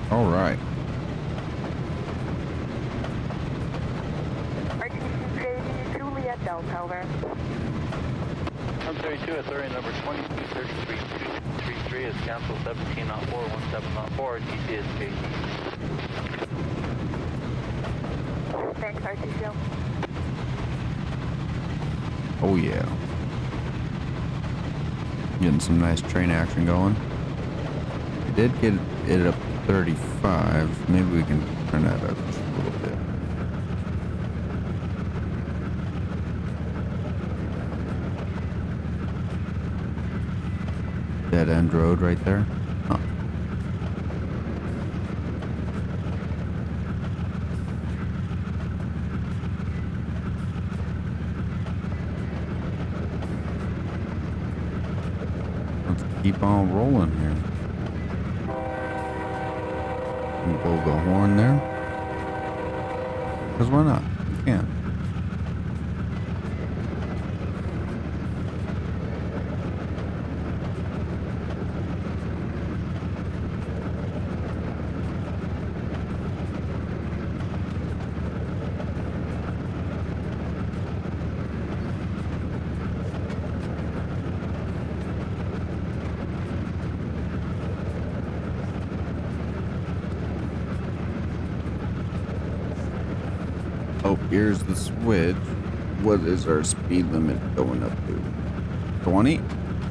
All right. RTC Juliet Delta, over. 132, authority number 2233 is cancel 1704, 1704, TC is JT. Thanks, RTC. Oh yeah. Getting some nice train action going. We did get it up to 35. Maybe we can turn that up just a little bit. Dead end road right there. Huh. Let's keep on rolling here. Blow the horn there. Because why not? You can. Oh, here's the switch. What is our speed limit going up to? 20?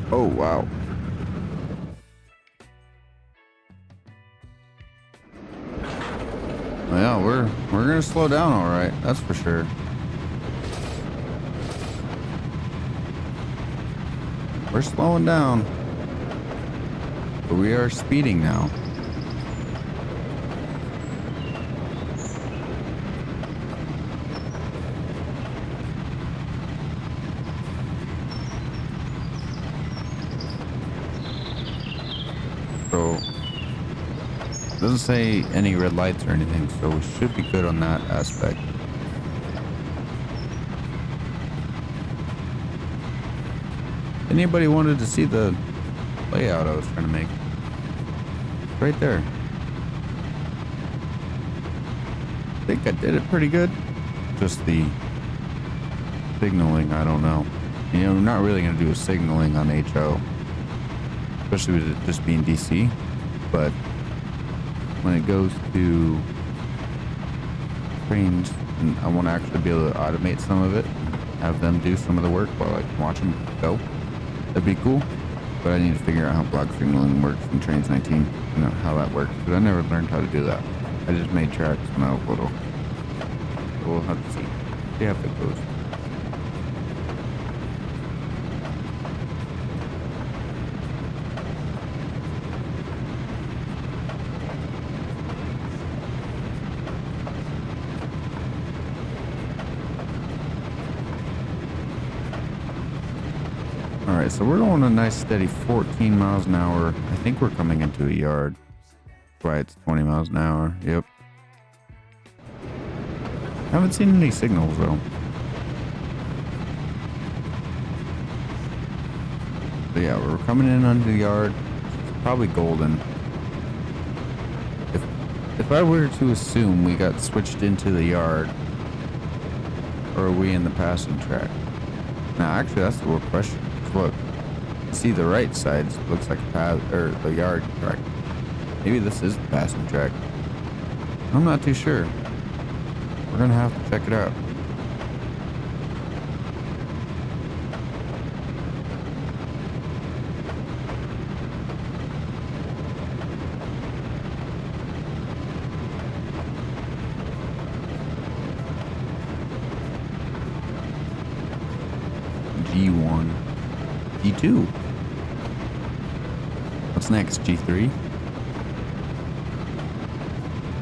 Oh, wow. Yeah, we're gonna slow down all right. That's for sure. We're slowing down. But we are speeding now. So, it doesn't say any red lights or anything, so we should be good on that aspect. Anybody wanted to see the layout I was trying to make? Right there. I think I did it pretty good. Just the signaling, I don't know. You know, we're not really going to do a signaling on HO. Especially with it just being DC. But when it goes to Trainz, and I want to actually be able to automate some of it, have them do some of the work while I can watch them go. That'd be cool. But I need to figure out how block signaling works in Trainz 19. You know, how that works. Because I never learned how to do that. I just made tracks when I was little. So we'll have to see. See how it goes. Alright, so we're going a nice steady 14 miles an hour. I think we're coming into a yard. That's why it's 20 miles an hour. Yep. Haven't seen any signals though. But yeah, we're coming in under the yard. It's probably golden. If I were to assume we got switched into the yard, or are we in the passing track? Now, actually, that's the real question. Look, see the right side looks like a path or the yard track. Maybe this is the passing track. I'm not too sure. We're gonna have to check it out. G1. G2. What's next? G3?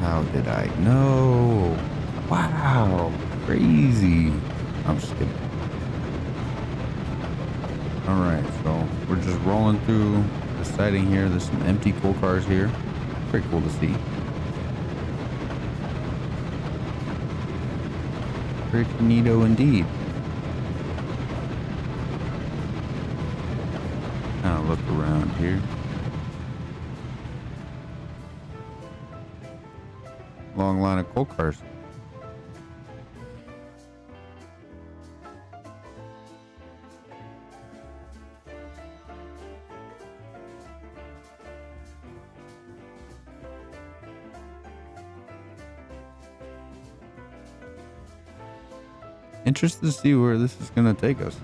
How did I know? Wow. Crazy. I'm just kidding. Alright, so we're just rolling through the siding here. There's some empty coal cars here. Pretty cool to see. Pretty neato indeed. Now look around here. Long line of coal cars. Interested to see where this is going to take us.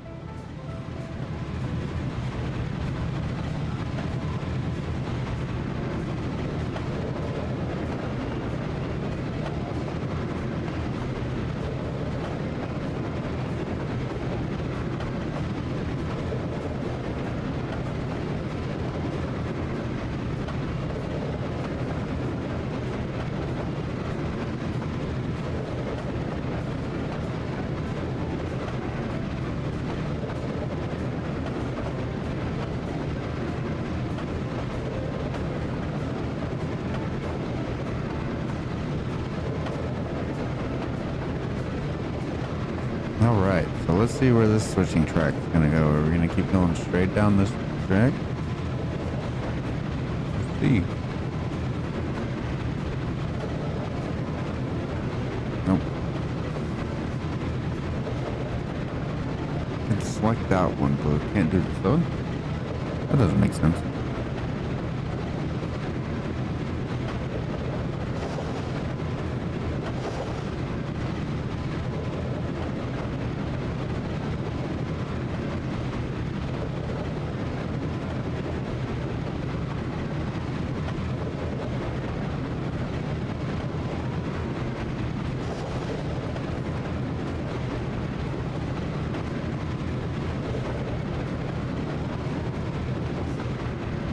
Alright, so let's see where this switching track is going to go. Are we going to keep going straight down this track? Let's see. Nope. I can select that one, but I can't do this one. That doesn't make sense.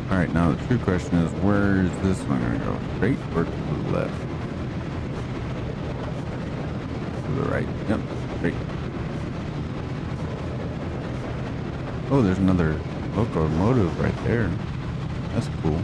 All right, now the true question is, where is this one gonna go? Straight or to the left? To the right. Yep, straight. Oh, there's another locomotive right there. That's cool.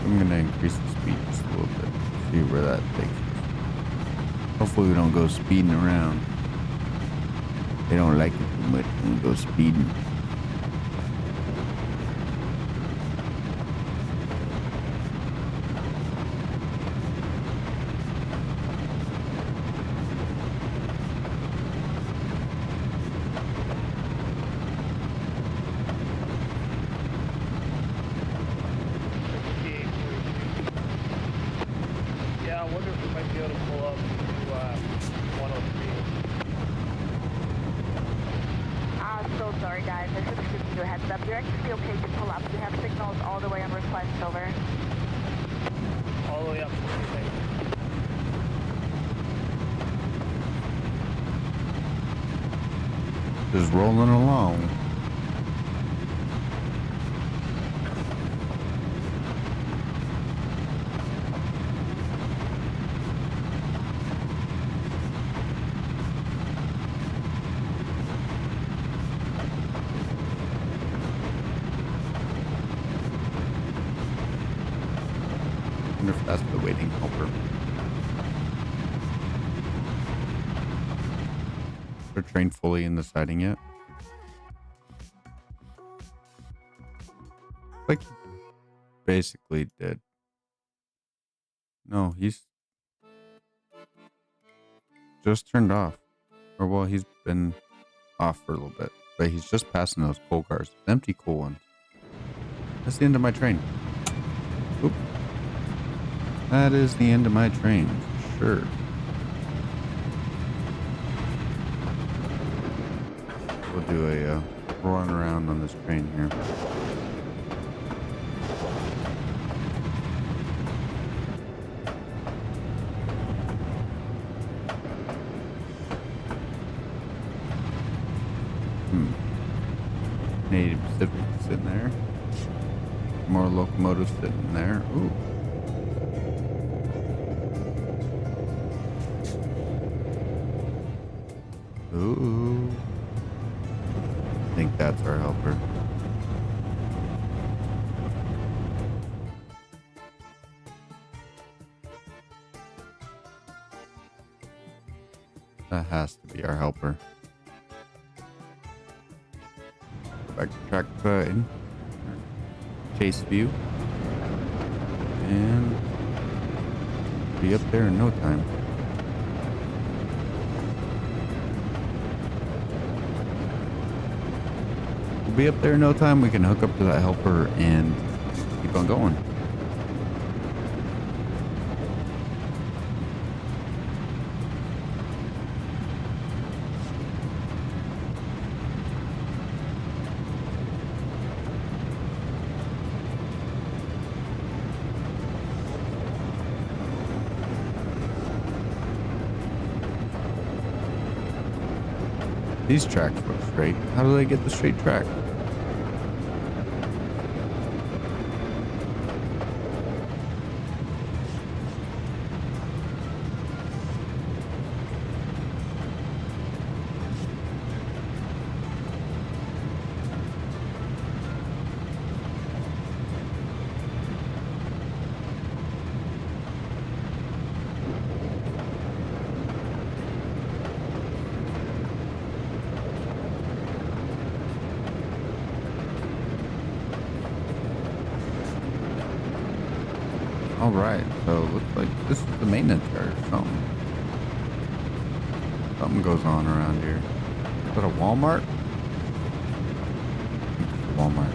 I'm gonna increase the speed just a little bit. See where that takes us. Hopefully we don't go speeding around. They don't like it too much when we go speeding. Yeah, I wonder if we might be able to pull up to 103. So sorry guys, I should have given you a heads up. You're actually okay to pull up. We have signals all the way on request, over. All the way up to the thing. Just rolling along. I wonder if that's the waiting helper. Is our train fully in the siding yet? Like, basically dead. No, he's just turned off. Or, well, he's been off for a little bit. But he's just passing those coal cars. Empty coal ones. That's the end of my train. Oop. That is the end of my train, for sure. We'll do a run around on this train here. Native Pacific sitting there. More locomotives sitting there. Ooh. Ooh. I think that's our helper. That has to be our helper. Go back to track side. Chase view. And be up there in no time. We'll be up there in no time. We can hook up to that helper and keep on going. These tracks look straight. How do they get the straight track? Alright, so it looks like this is the maintenance yard or something. Something goes on around here. Is that a Walmart? I think it's a Walmart.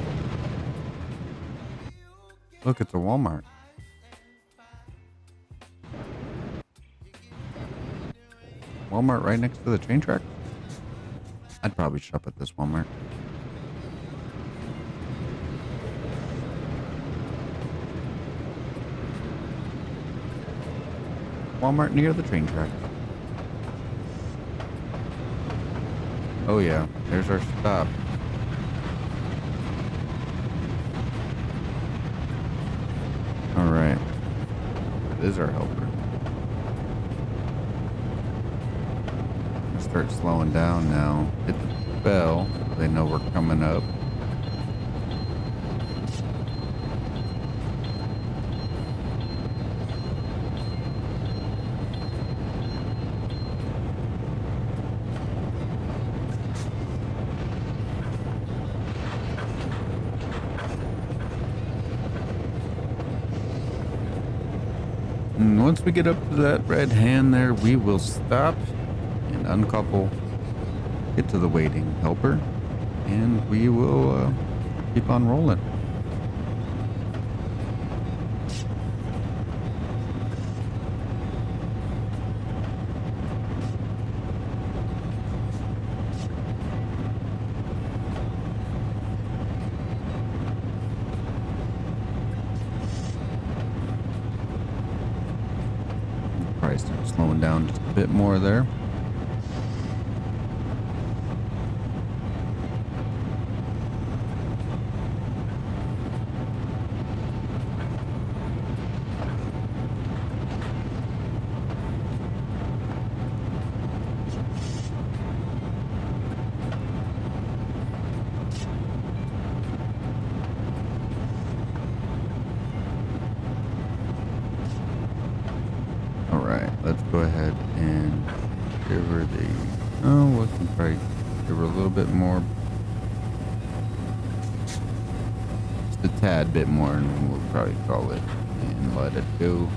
Look, it's a Walmart. Walmart right next to the train track? I'd probably shop at this Walmart. Walmart near the train track. Oh yeah, there's our stop. Alright. It is our helper. Start slowing down now. Hit the bell. They know we're coming up. And once we get up to that red hand there, we will stop and uncouple, get to the waiting helper, and we will keep on rolling. Probably start slowing down just a bit more there. Let's go ahead and give her the, we can probably give her a little bit more, just a tad bit more, and we'll probably call it and let it go.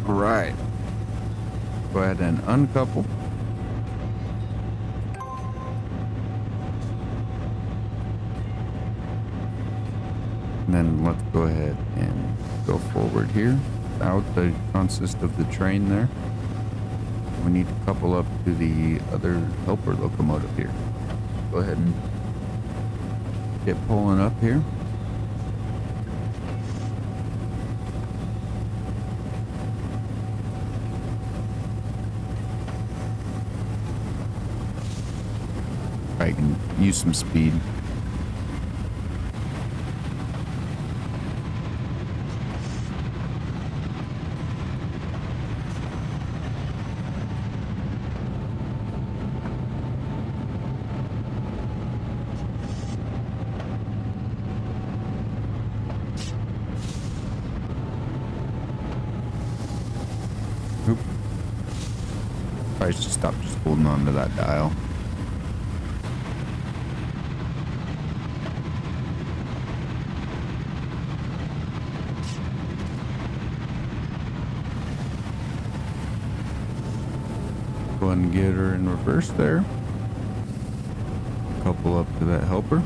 Right. Go ahead and uncouple. And then let's go ahead and go forward here. Out the consist of the train there. We need to couple up to the other helper locomotive here. Go ahead and get pulling up here. I can use some speed. Oop. Probably should stop just holding on to that dial. Go ahead and get her in reverse there. Couple up to that helper.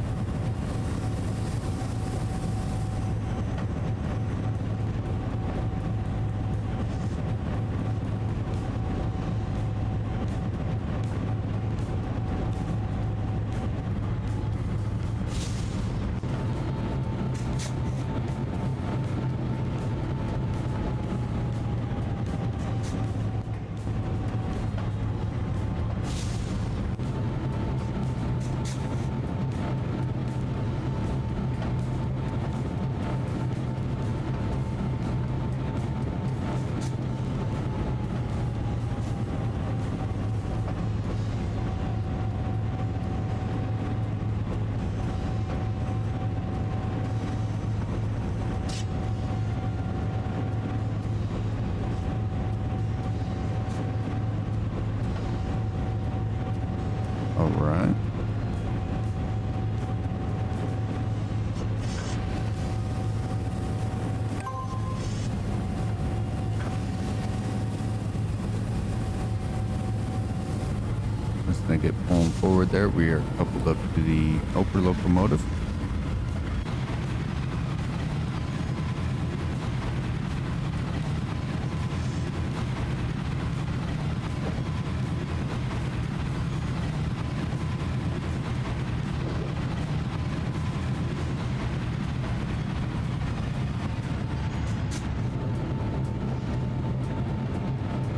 gonna get pulling forward there. We are coupled up to the Oper locomotive.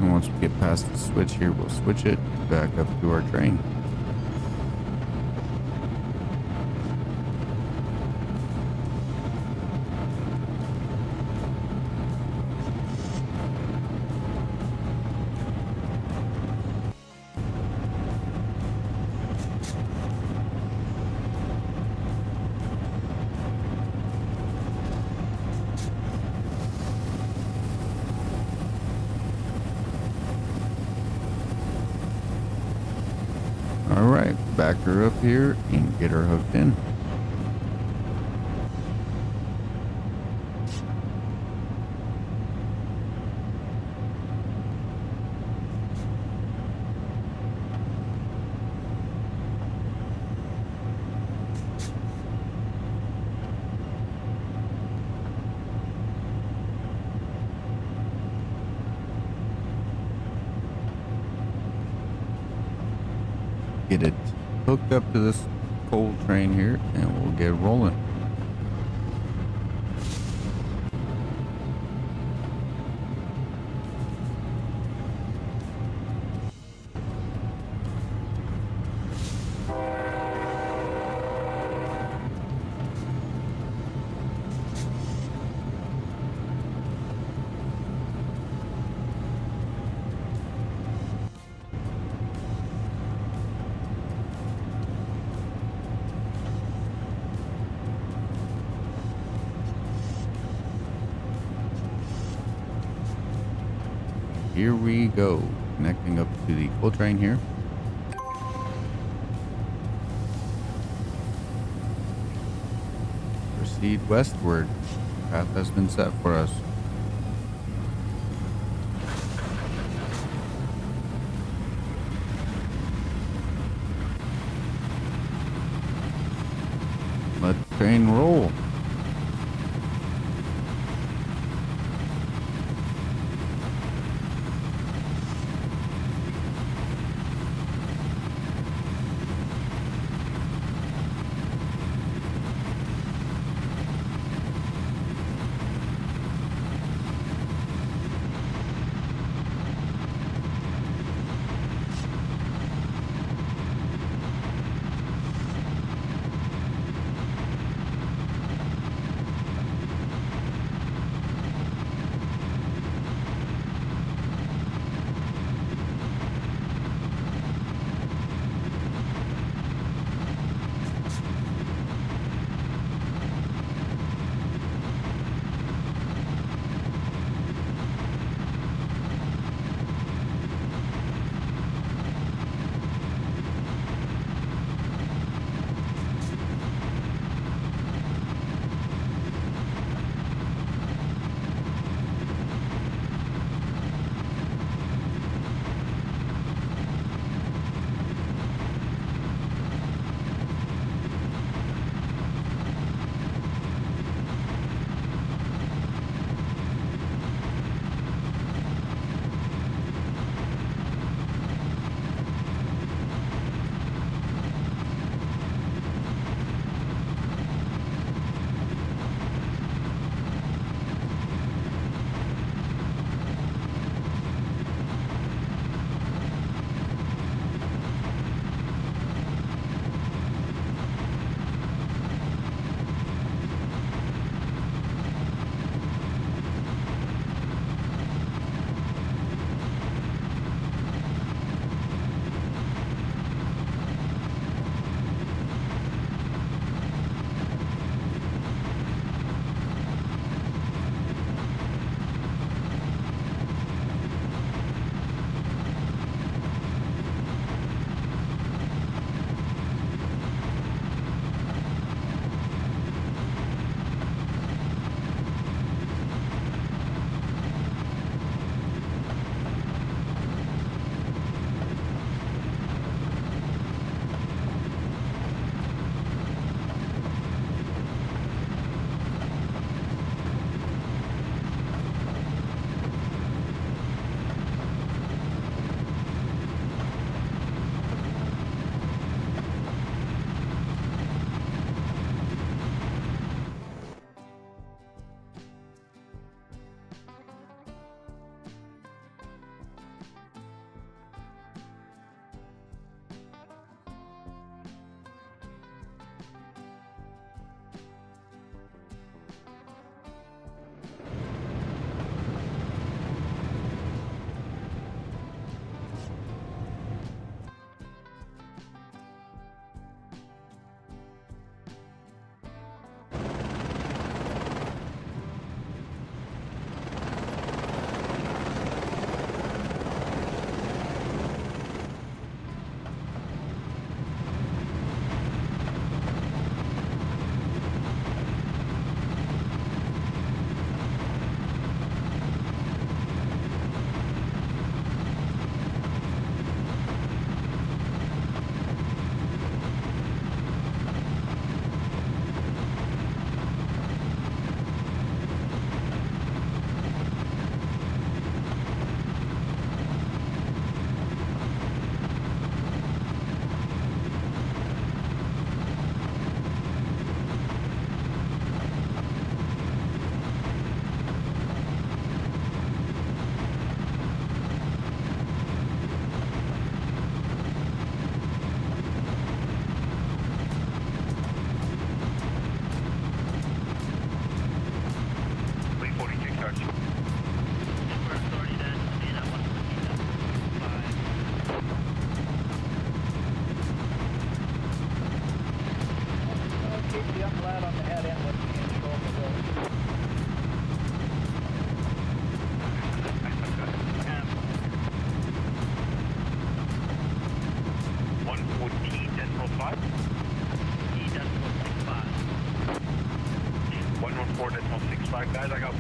And once we get past the switch here, we'll switch it back up to our train. Alright, back her up here and get her hooked in. Get it hooked up to this coal train here and we'll get rolling. Here we go, connecting up to the coal train here. Proceed westward. Path has been set for us. Let the train roll.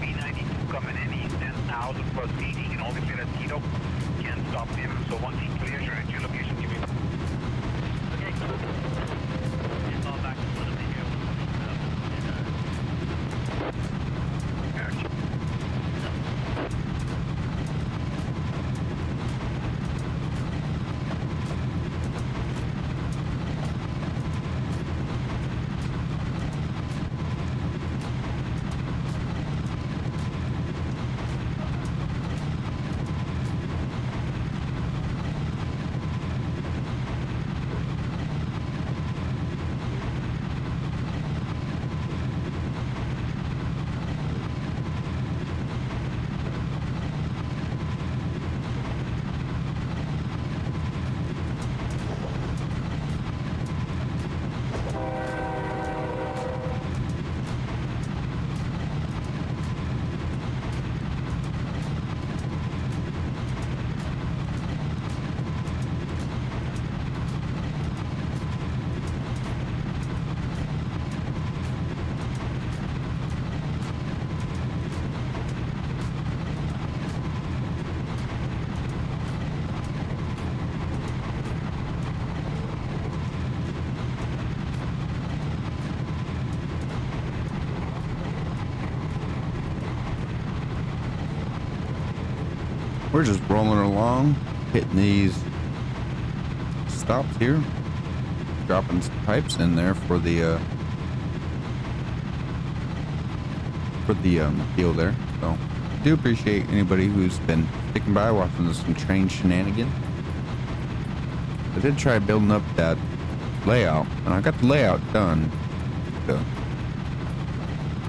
B92 coming in, he's 10,000 plus feeding, and obviously that Tito can't stop him, so once he clears your entry location, give me... Okay, cool. It's all back to what they do. Gotcha. We're just rolling along, hitting these stops here, dropping some pipes in there for the deal there. So I do appreciate anybody who's been sticking by watching some Trainz shenanigans. I did try building up that layout, and I got the layout done, the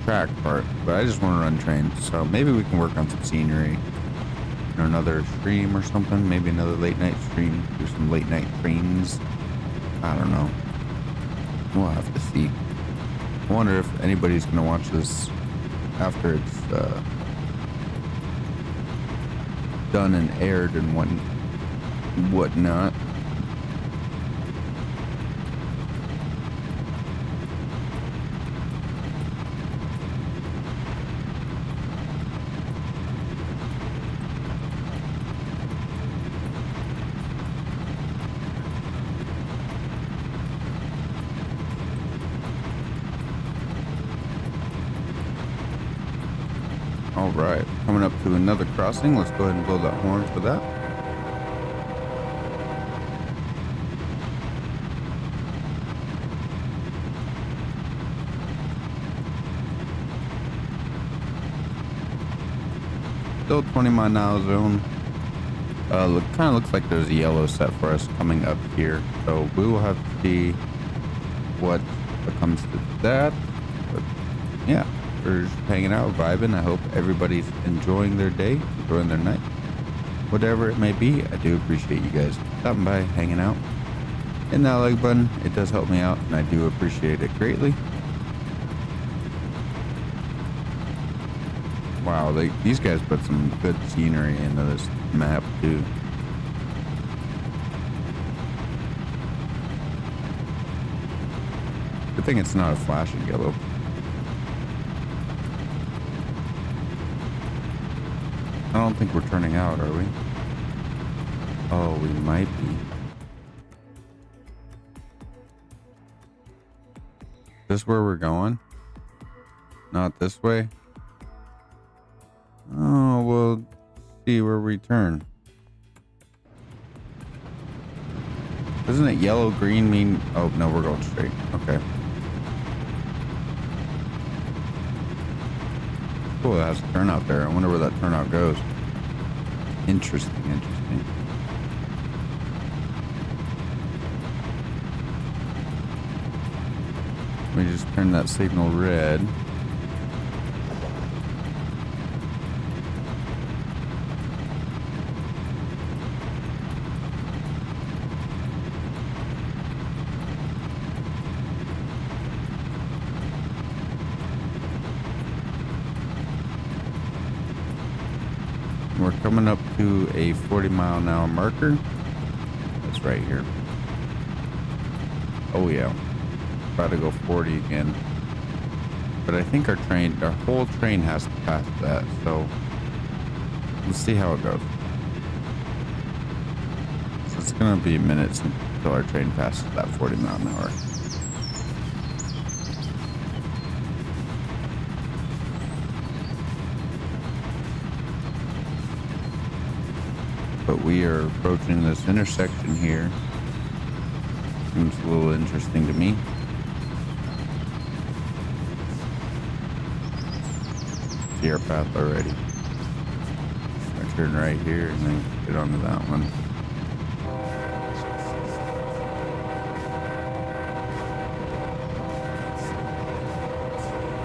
track part, but I just want to run Trainz, so maybe we can work on some scenery. Another stream or something, maybe another late night stream, do some late night Trainz. I don't know, we'll have to see. I wonder if anybody's gonna watch this after it's done and aired and whatnot. All right, coming up to another crossing. Let's go ahead and blow that horn for that. Still 20 mile an hour zone. Kind of looks like there's a yellow set for us coming up here, so we will have to see what comes to that. But yeah, we're just hanging out, vibing. I hope everybody's enjoying their day, enjoying their night, whatever it may be. I do appreciate you guys stopping by, hanging out. Hitting that like button, it does help me out, and I do appreciate it greatly. Wow, these guys put some good scenery into this map too. Good thing it's not a flashing yellow. I don't think we're turning out, are we? Oh, we might be. Is this where we're going? Not this way? Oh, we'll see where we turn. Doesn't it yellow, green mean... Oh, no, we're going straight. Okay. Cool, it has a turnout there. I wonder where that turnout goes. Interesting, interesting. Let me just turn that signal red. We're coming up to a 40 mile an hour marker. That's right here. Oh yeah. About to go 40 again. but I think our whole train has to pass that. So let's see how it goes. So it's gonna be minutes until our train passes that 40 mile an hour. But we are approaching this intersection here. Seems a little interesting to me. See our path already. I turn right here and then get onto that one.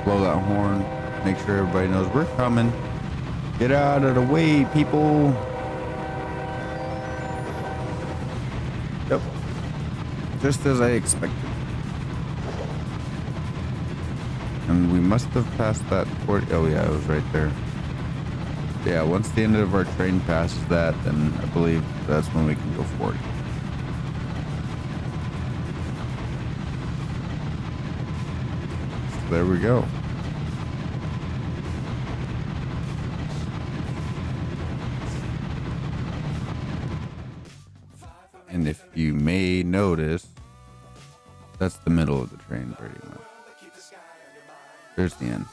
Blow that horn. Make sure everybody knows we're coming. Get out of the way, people. Yep. Just as I expected. And we must have passed that 40. Oh yeah, it was right there. Yeah, once the end of our train passes that, then I believe that's when we can go 40. So there we go. And if you may notice, that's the middle of the train pretty much. There's the end.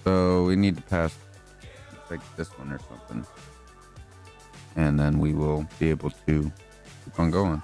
So we need to pass like this one or something. And then we will be able to keep on going.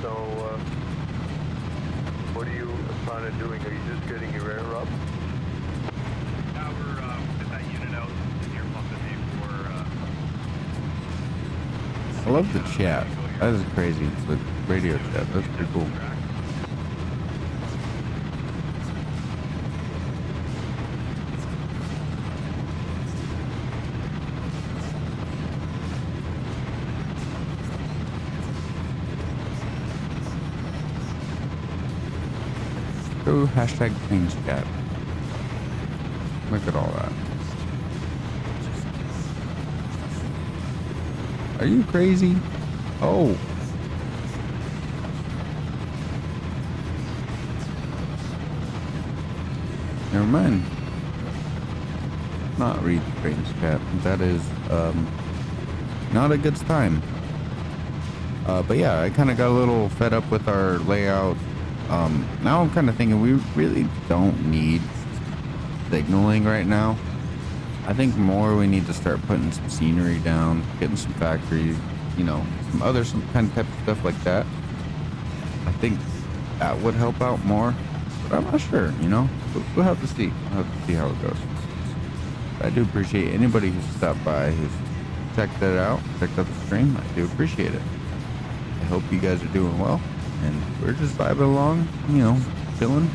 So, what are you planning on doing? Are you just getting your air up? Now we're get that unit out here pumping for I love the chat. That is crazy. It's the radio chat. That's pretty cool. Go hashtag Trainz chat. Look at all that. Are you crazy? Oh. Never mind. Not read the Trainz chat. That is not a good time. But yeah, I kind of got a little fed up with our layout. Now I'm kind of thinking we really don't need signaling right now. I think more we need to start putting some scenery down, getting some factories, you know, some kind of type of stuff like that. I think that would help out more, but I'm not sure, you know. We'll have to see. We'll have to see how it goes. But I do appreciate anybody who's stopped by, who's checked that out, checked out the stream. I do appreciate it. I hope you guys are doing well. And we're just vibing along, you know, chilling.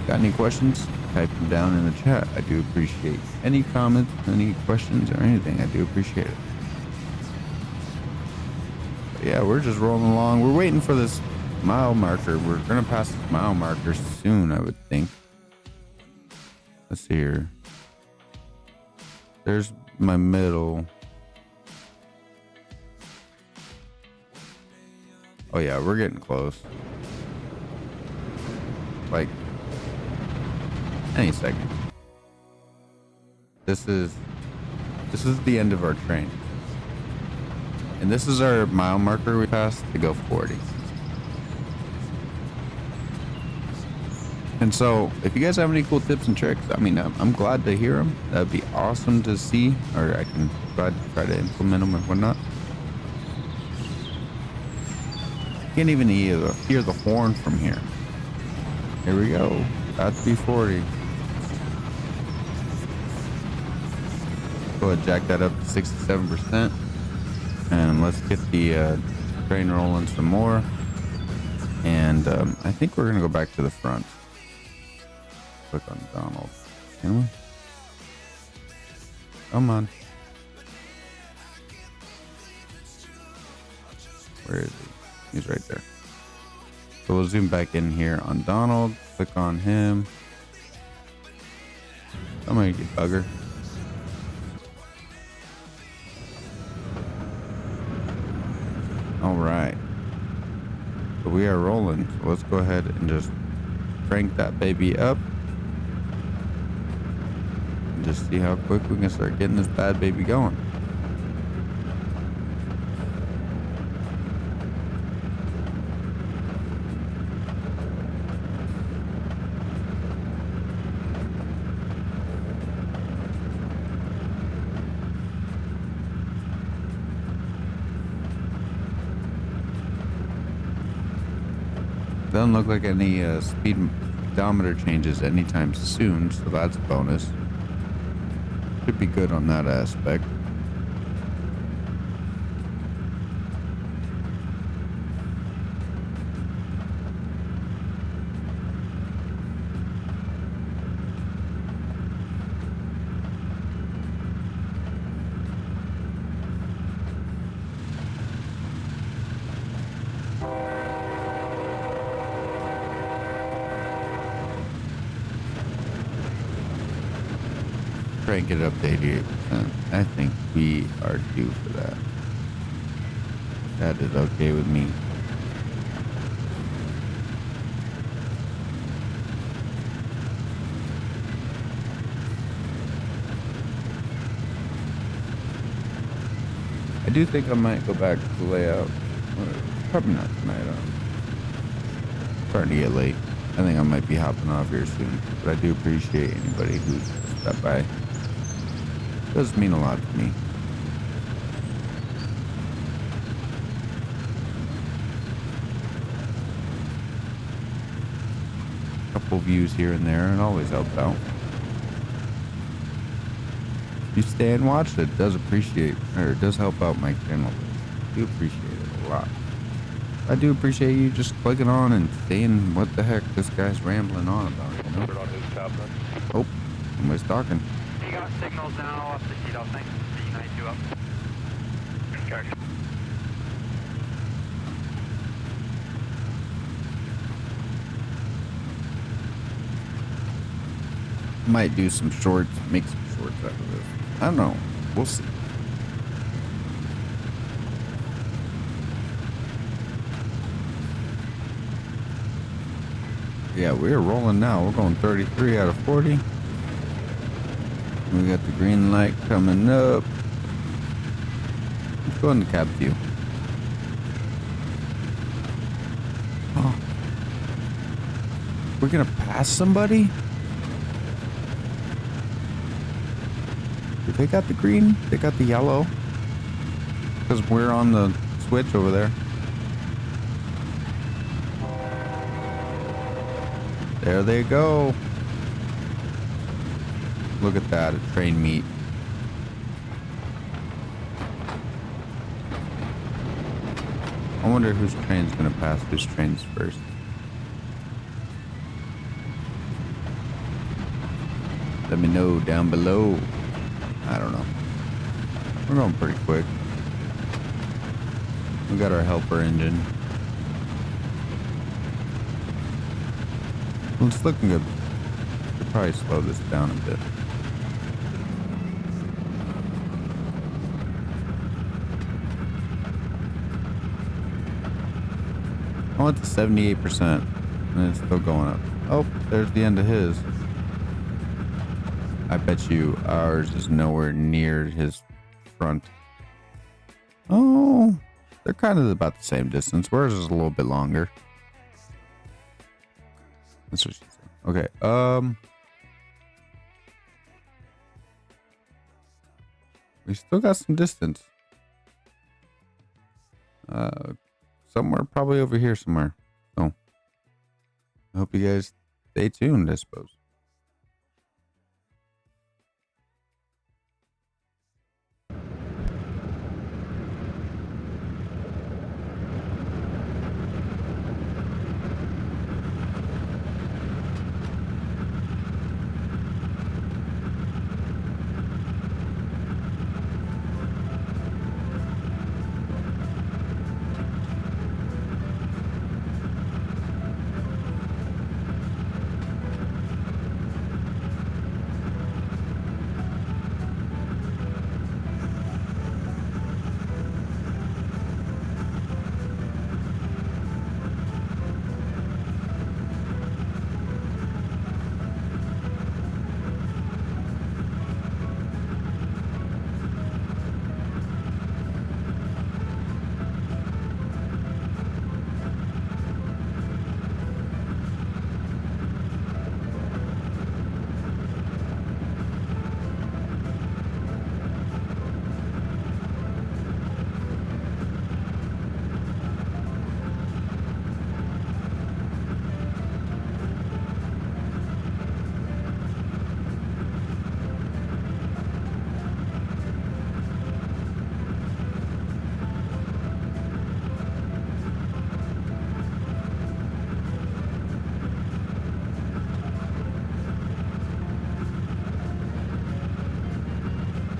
Got any questions? Type them down in the chat. I do appreciate any comments, any questions, or anything. I do appreciate it. But yeah, we're just rolling along. We're waiting for this mile marker. We're gonna pass this mile marker soon, I would think. Let's see here. There's my middle. Oh yeah, we're getting close. Like any second. This is the end of our train. And this is our mile marker we passed to go 40. And so, if you guys have any cool tips and tricks, I mean, I'm glad to hear them. That'd be awesome to see, or I can try to implement them and whatnot. Can't even hear the horn from here. Here we go. That's B40. Go ahead, jack that up to 67%. And let's get the train rolling some more. And I think we're going to go back to the front. Click on Donald. Can we? Come on. Where is he? He's right there. So we'll zoom back in here on Donald. Click on him. I'm gonna get bugger. All right. So we are rolling. So let's go ahead and just crank that baby up. And just see how quick we can start getting this bad baby going. Doesn't look like any speedometer changes anytime soon, so that's a bonus. Should be good on that aspect. Try and get it up to 88%. I think we are due for that. That is okay with me. I do think I might go back to the layout. Probably not tonight. Starting to get late. I think I might be hopping off here soon. But I do appreciate anybody who's stopped by. Does mean a lot to me. Couple views here and there, and always helps out. If you stay and watch it, does appreciate, or it does help out my channel. I do appreciate it a lot. I do appreciate you just clicking on and saying what the heck this guy's rambling on about. You know? Oh, somebody's talking. You got signals now off the seat, thing. C92 up. Okay. Might do some shorts, make some shorts out of this. I don't know. We'll see. Yeah, we're rolling now. We're going 33 out of 40. We got the green light coming up. Let's go in the cab view. Oh. We're gonna pass somebody? They got the green, they got the yellow. Because we're on the switch over there. There they go. Look at that, a train meet. I wonder whose train's gonna pass whose trains first. Let me know down below. I don't know. We're going pretty quick. We got our helper engine. Well, it's looking good. Should probably slow this down a bit. I went to 78% and it's still going up. Oh, there's the end of his. I bet you ours is nowhere near his front. Oh, they're kind of about the same distance. Ours is a little bit longer. That's what she said. Okay. We still got some distance. Somewhere probably over here somewhere. So I hope you guys stay tuned, I suppose.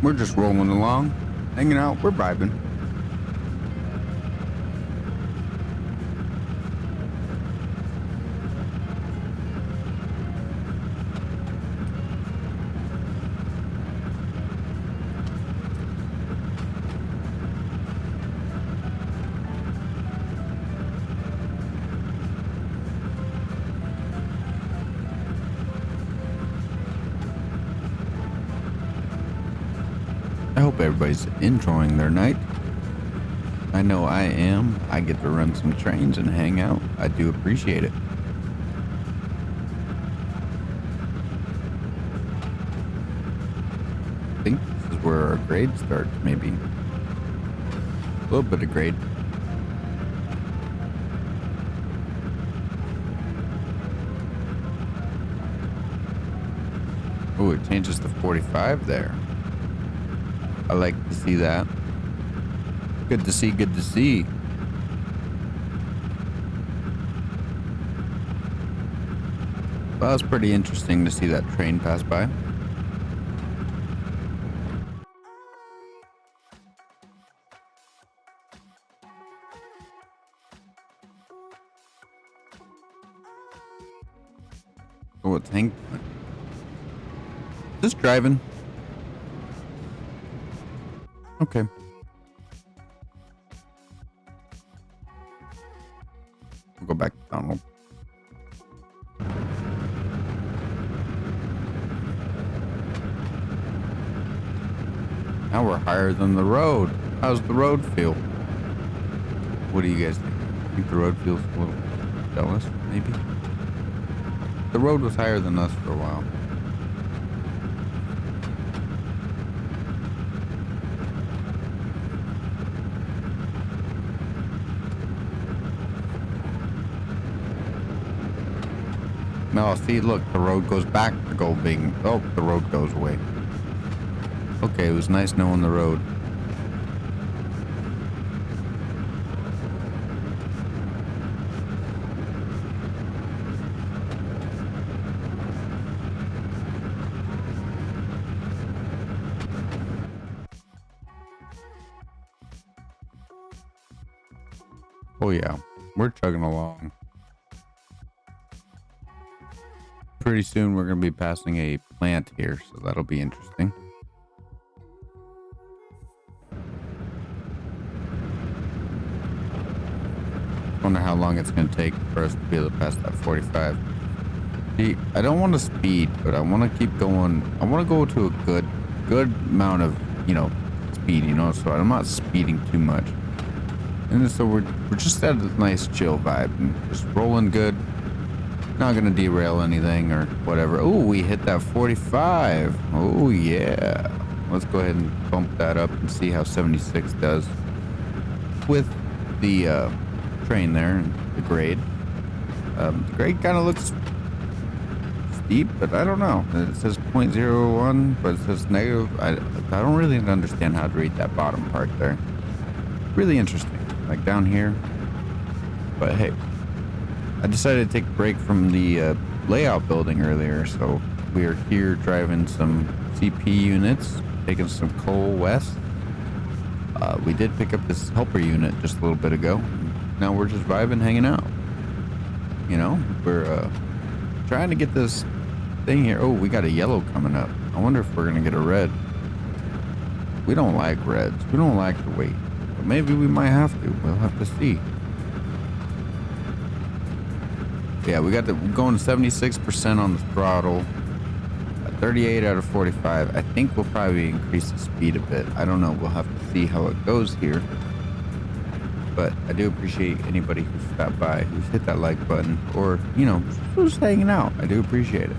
We're just rolling along, hanging out, we're vibing. I hope everybody's enjoying their night. I know I am. I get to run some trains and hang out. I do appreciate it. I think this is where our grade starts, maybe. A little bit of grade. Oh, it changes to 45 there. I like to see that. Good to see, good to see. Well, it's pretty interesting to see that train pass by. Oh, it's Hank. Just driving. Okay. We'll go back to Donald. Now we're higher than the road. How's the road feel? What do you guys think? I think the road feels a little jealous, maybe? The road was higher than us for a while. No, see, look, the road goes back to go being. Oh, the road goes away. Okay, it was nice knowing the road. Oh yeah, we're chugging along. Pretty soon we're going to be passing a plant here, so that'll be interesting. Wonder how long it's going to take for us to be able to pass that 45. See, I don't want to speed, but I want to keep going. I want to go to a good amount of, speed, so I'm not speeding too much. And so we're just at a nice chill vibe and just rolling good. Not gonna derail anything or whatever. Oh, we hit that 45. Oh yeah. Let's go ahead and bump that up and see how 76 does with the train there and the grade. The grade kind of looks steep, but I don't know. It says 0.01, but it says negative. I don't really understand how to read that bottom part there. Really interesting, like down here. But hey, I decided to take a break from the layout building earlier, so we are here driving some CP units, taking some coal west. We did pick up this helper unit just a little bit ago. Now we're just vibing, hanging out. You know, we're trying to get this thing here. Oh, we got a yellow coming up. I wonder if we're gonna get a red. We don't like reds. We don't like the weight. But maybe we might have to. We'll have to see. Yeah, we got going 76% on the throttle. 38 out of 45. I think we'll probably increase the speed a bit. I don't know. We'll have to see how it goes here. But I do appreciate anybody who stopped by, who's hit that like button, or, you know, just hanging out. I do appreciate it.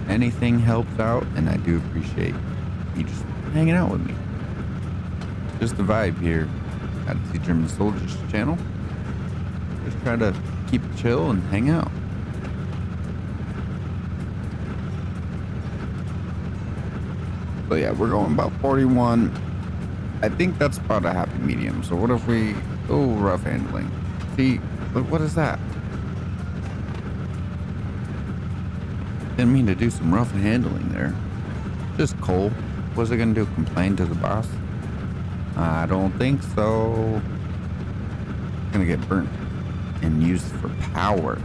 Anything helps out, and I do appreciate you just hanging out with me. Just the vibe here at the German Soldiers channel. Just try to keep it chill and hang out. So yeah, we're going about 41. I think that's about a happy medium. So what if we go rough handling? See, look, what is that? Didn't mean to do some rough handling there. Just coal. What's it gonna do? Complain to the boss? I don't think so. It's gonna get burnt and used for power.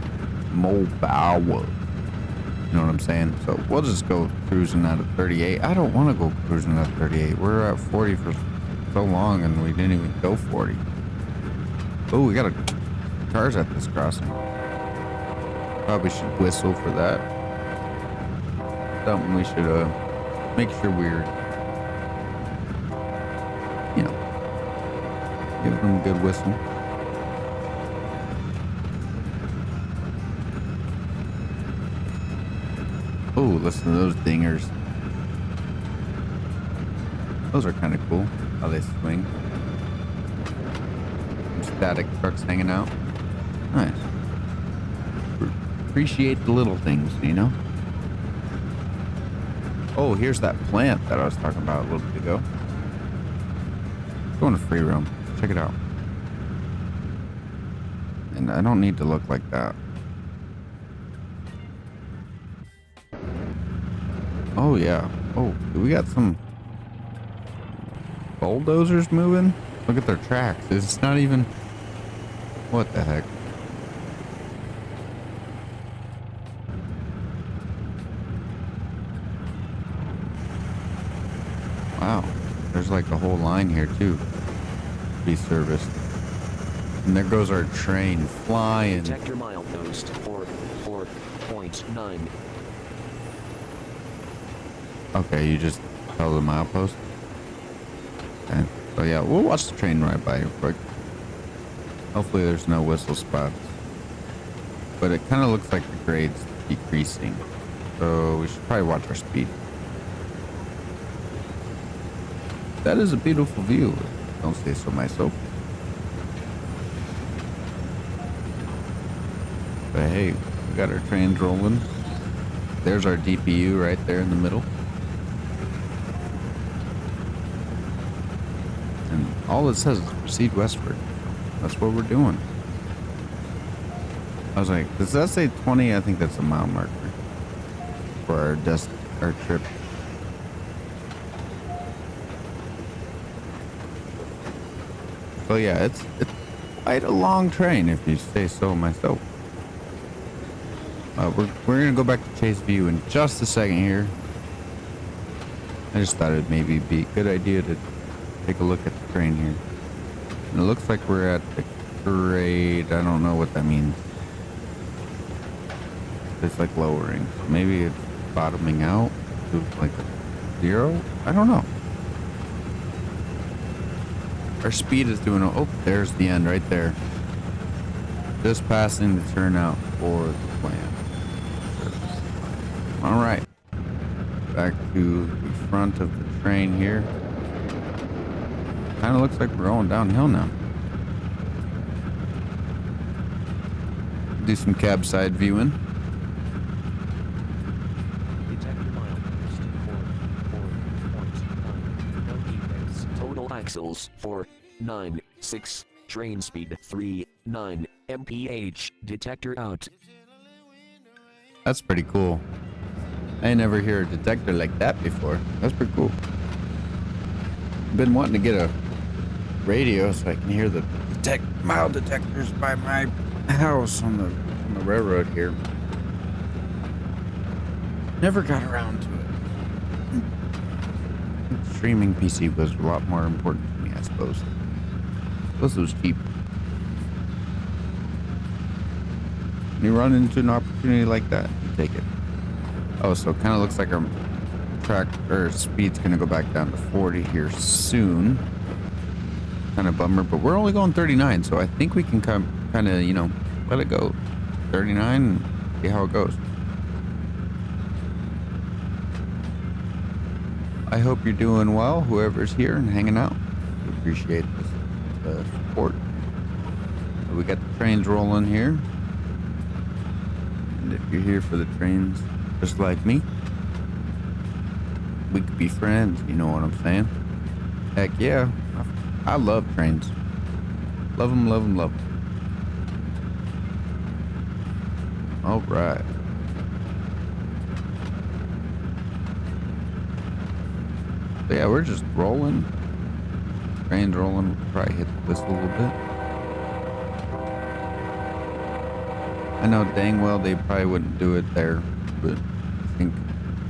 Mobile. You know what I'm saying? So we'll just go cruising out of 38. I don't want to go cruising out of 38. We're at 40 for so long and we didn't even go 40. Oh, we got cars at this crossing. Probably should whistle for that. Something we should make sure we're, you know, give them a good whistle. Oh, listen to those dingers. Those are kind of cool, how they swing. Some static trucks hanging out. Nice. Appreciate the little things, you know? Oh, here's that plant that I was talking about a little bit ago. Going to free roam. Check it out. And I don't need to look like that. Oh yeah. Oh, we got some bulldozers moving. Look at their tracks. It's not even. What the heck? Wow. There's like a whole line here too to be serviced. And there goes our train flying. Check your milepost. 4.9. Okay, you just tell the milepost. Okay. So yeah, we'll watch the train ride by real quick. Hopefully there's no whistle spots. But it kind of looks like the grade's decreasing. So we should probably watch our speed. That is a beautiful view. Don't say so myself. But hey, we got our trains rolling. There's our DPU right there in the middle. And all it says is proceed westward. That's what we're doing. I was like, does that say 20? I think that's a mile marker for our trip. So yeah, it's quite a long train if you say so myself. We're gonna go back to Chase View in just a second here. I just thought it'd maybe be a good idea to take a look at the train here. And it looks like we're at the grade. I don't know what that means. It's like lowering. Maybe it's bottoming out to like a 0. I don't know. Our speed is doing. Oh, there's the end right there. Just passing the turnout for the plant. All right. Back to the front of the train here. Kind of looks like we're going downhill now. Do some cab side viewing. axles 496, train speed 39 mph, detector out. That's pretty cool. I never hear a detector like that before. That's pretty cool. Been wanting to get a radio so I can hear the mile detectors by my house on the railroad here. Never got around to it. Streaming PC was a lot more important to me, I suppose. Plus it was cheap. When you run into an opportunity like that, you take it. Oh, so it kind of looks like our track or speed's gonna go back down to 40 here soon. Kind of bummer, but we're only going 39, so I think we can kind of, you know, let it go 39 and see how it goes. I hope you're doing well, whoever's here and hanging out. We appreciate the support. We got the trains rolling here. And if you're here for the trains, just like me, we could be friends, you know what I'm saying? Heck yeah. I love trains. Love them, love them, love them. All right. So yeah, we're just rolling. Train's rolling. We'll probably hit this a little bit. I know dang well they probably wouldn't do it there, but I think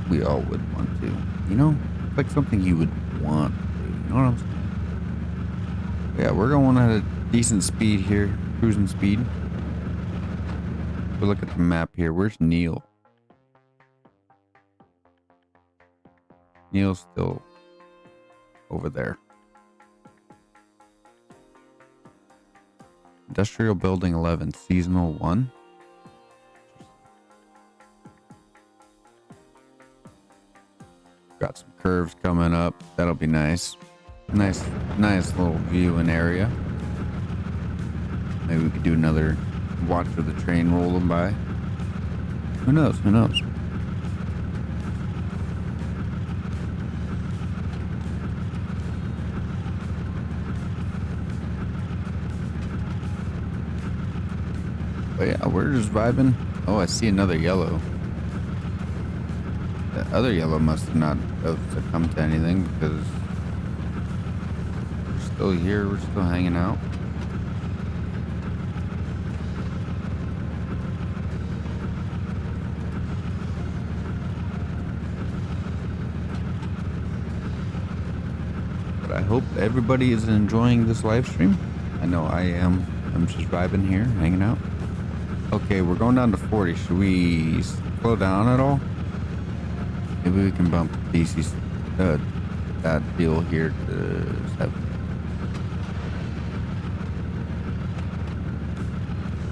we all would want to. You know, it's like something you would want to do. You know what I'm saying? Yeah, we're going at a decent speed here, cruising speed. We'll look at the map here. Where's Neil? Neil's still over there. Industrial Building 11, Seasonal 1. Got some curves coming up. That'll be nice. Nice little viewing area. Maybe we could do another watch of the train rolling by. Who knows? Who knows? But yeah, we're just vibing. Oh, I see another yellow. The other yellow must not have succumbed to anything because we're still here. We're still hanging out. But I hope everybody is enjoying this live stream. I know I am. I'm just vibing here, hanging out. Okay, we're going down to 40. Should we slow down at all? Maybe we can bump DC's that deal here to 7.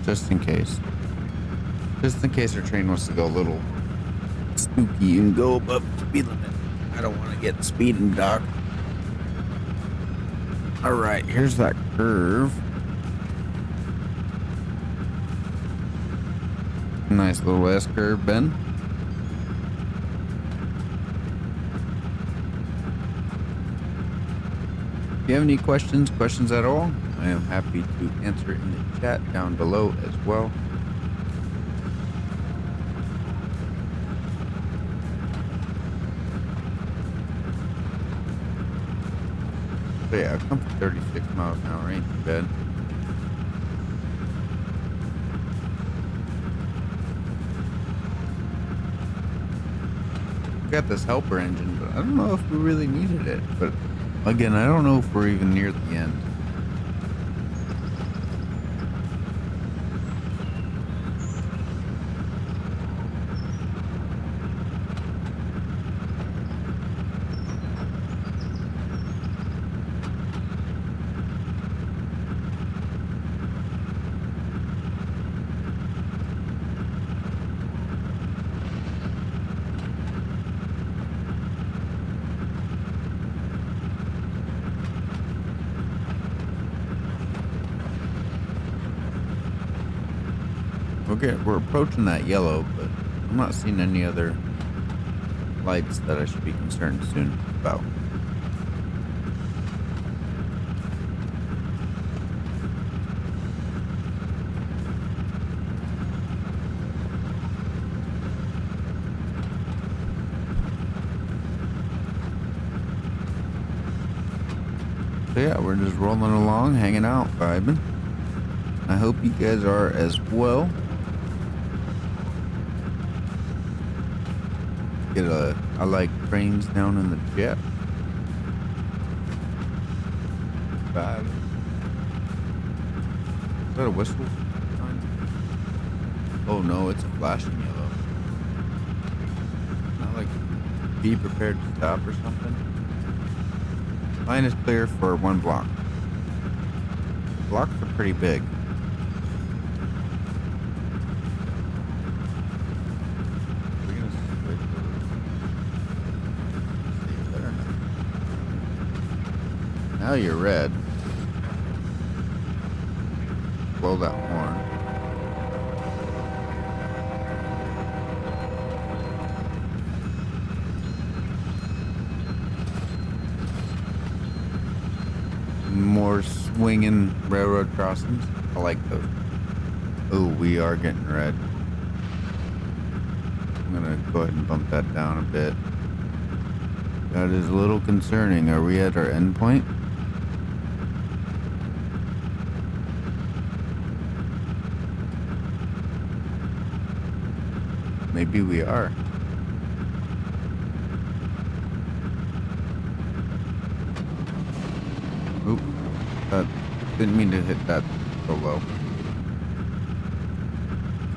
Just in case. Just in case our train wants to go a little spooky and go above the speed limit. I don't want to get speeding, doc. Alright, here's that curve. Nice little S curve, Ben. If you have any questions at all, I am happy to answer in the chat down below as well. So yeah, I've come for 36 miles an hour, ain't too bad. We got this helper engine, but I don't know if we really needed it. But again, I don't know if we're even near the end. Okay, we're approaching that yellow, but I'm not seeing any other lights that I should be concerned soon about. So yeah, we're just rolling along, hanging out, vibing. I hope you guys are as well. I like Trainz down in the jet. Vibe. Is that a whistle? Oh no, it's a flashing yellow. Not like be prepared to stop or something. Line is clear for 1 block. Blocks are pretty big. We're gonna switch over. See if they're not. Now you're red. Blow that horn. More swinging railroad crossings. I like those. Oh, we are getting red. I'm gonna go ahead and bump that down a bit. That is a little concerning. Are we at our end point? Maybe we are. Oop. That didn't mean to hit that so low.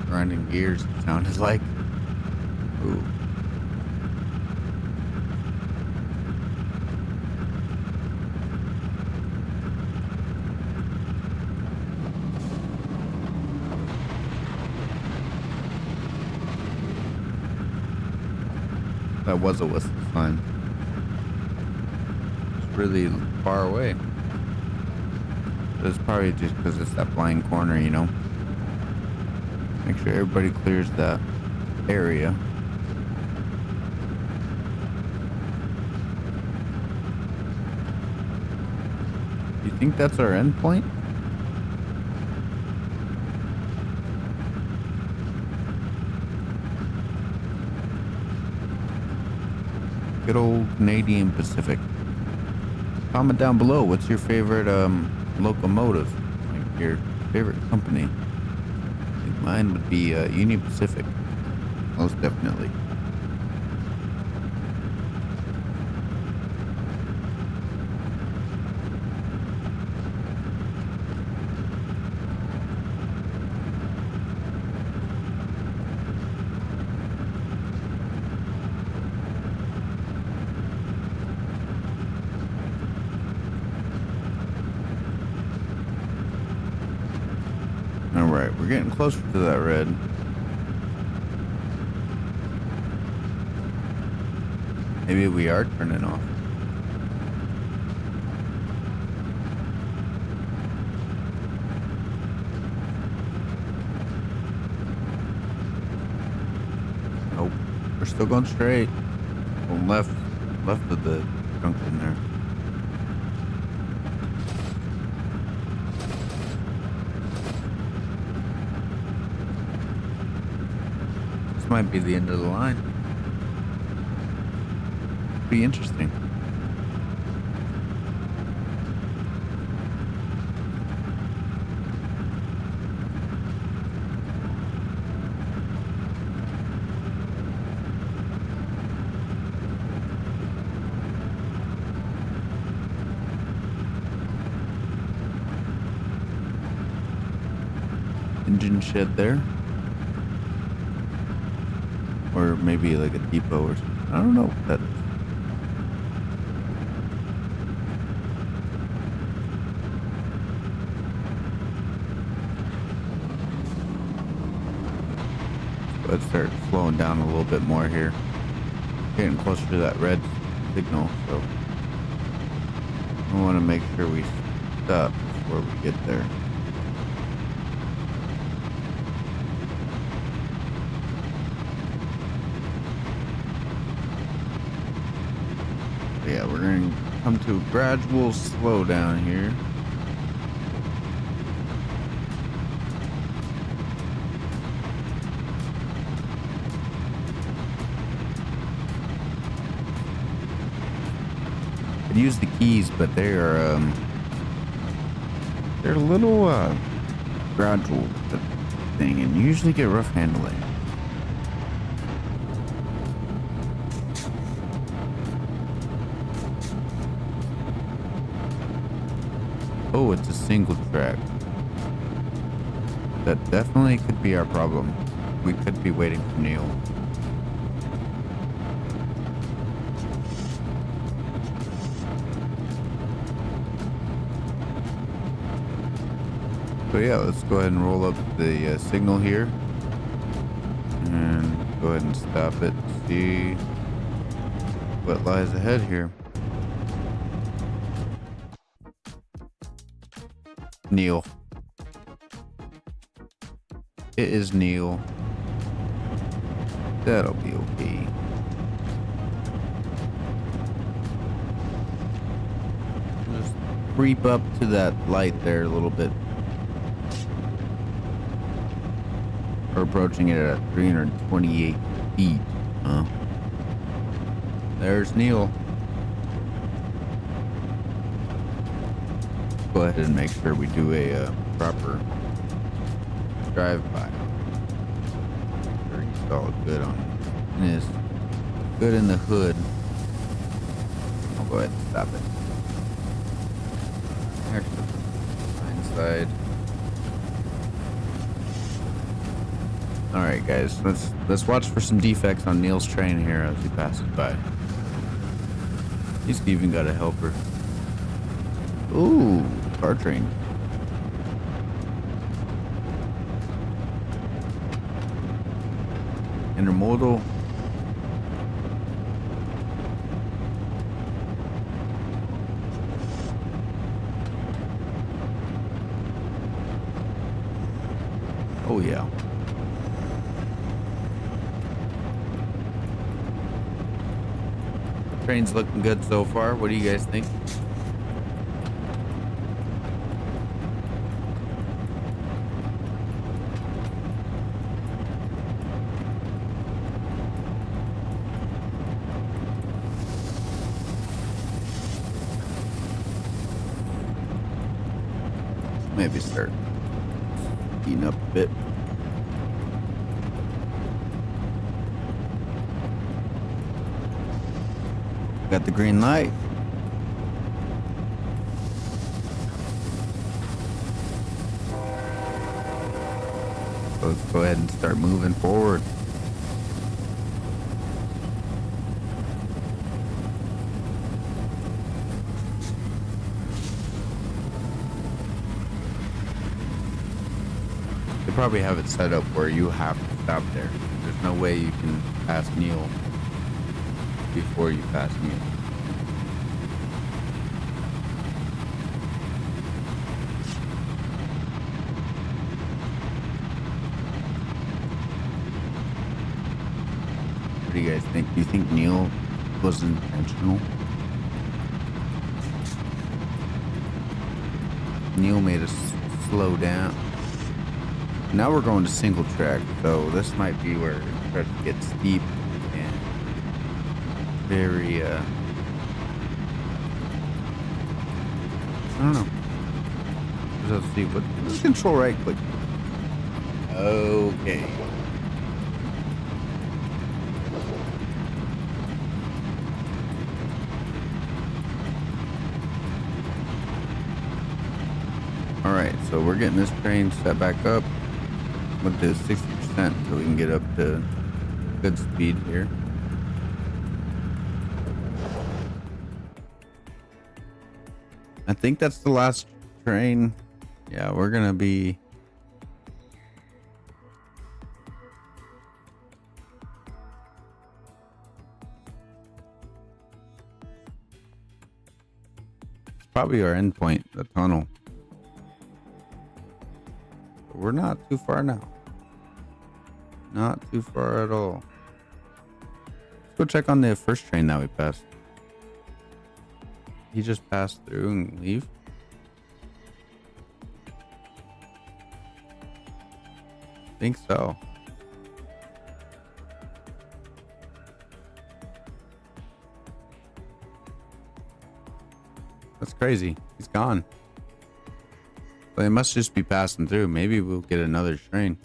Grinding gears, it sounded like. Ooh. That was a whistle sign. It's really far away. It's probably just because it's that blind corner, you know. Make sure everybody clears that area. You think that's our end point? Good old Canadian Pacific. Comment down below. What's your favorite locomotive? Like your favorite company? I think mine would be Union Pacific. Most definitely. Alright, we're getting closer to that red. Maybe we are turning off. Nope. We're still going straight. Going left of the junction there. Might be the end of the line. Be interesting. Engine shed there. Or maybe like a depot or something. I don't know what that is. Let's start slowing down a little bit more here. Getting closer to that red signal, so I want to make sure we stop before we get there. Yeah, we're going to come to a gradual slowdown here. I'd use the keys, but they are They're a little gradual with the thing and usually get rough handling. Oh, it's a single track. That definitely could be our problem. We could be waiting for Neil. So yeah, let's go ahead and roll up the signal here. And go ahead and stop it. See what lies ahead here. Neil. It is Neil. That'll be okay. Just creep up to that light there a little bit. We're approaching it at 328 feet. Huh? There's Neil. Go ahead and make sure we do a proper drive-by. Make sure he's all good on this. Good in the hood. I'll go ahead and stop it. Actually, inside. All right, guys. Let's watch for some defects on Neil's train here as he passes by. He's even got a helper. Ooh, car train. Intermodal. Oh yeah. Train's looking good so far. What do you guys think? Maybe start heating up a bit. Got the green light. So let's go ahead and start moving forward. They probably have it set up where you have to stop there. There's no way you can pass Neil before you pass me. What do you guys think? Do you think Neil was intentional? Neil made us slow down. Now we're going to single track, so this might be where it starts to get steep and very, I don't know. Let's see, let's control right click. Okay. All right, so we're getting this train set back up with the 60% so we can get up to good speed here. I think that's the last train. Yeah, we're gonna be it's probably our end point, the tunnel. But we're not too far now. Not too far at all. Let's go check on the first train that we passed. He just passed through and leave. I think so. That's crazy. He's gone. But it must just be passing through. Maybe we'll get another train.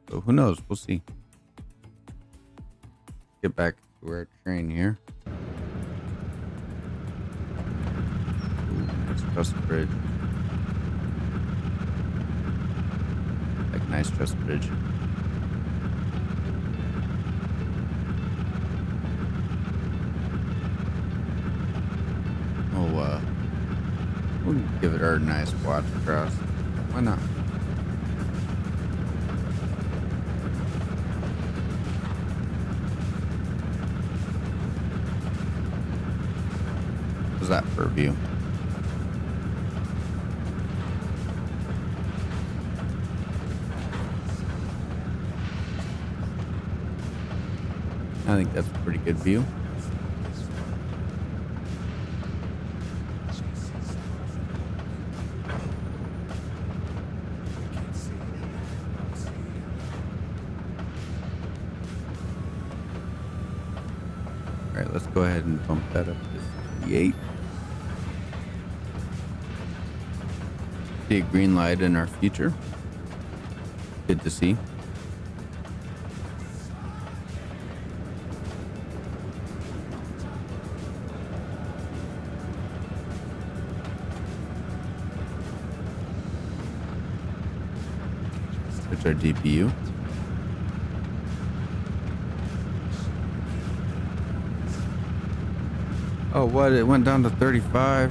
So who knows? We'll see. Get back to our train here. Ooh, nice truss bridge. Like nice truss bridge. Oh, we'll give it our nice watch across. Why not? What's that for a view? I think that's a pretty good view. Alright, let's go ahead and bump that up to 58. See a green light in our future. Good to see. Switch our DPU. Oh, what? It went down to 35.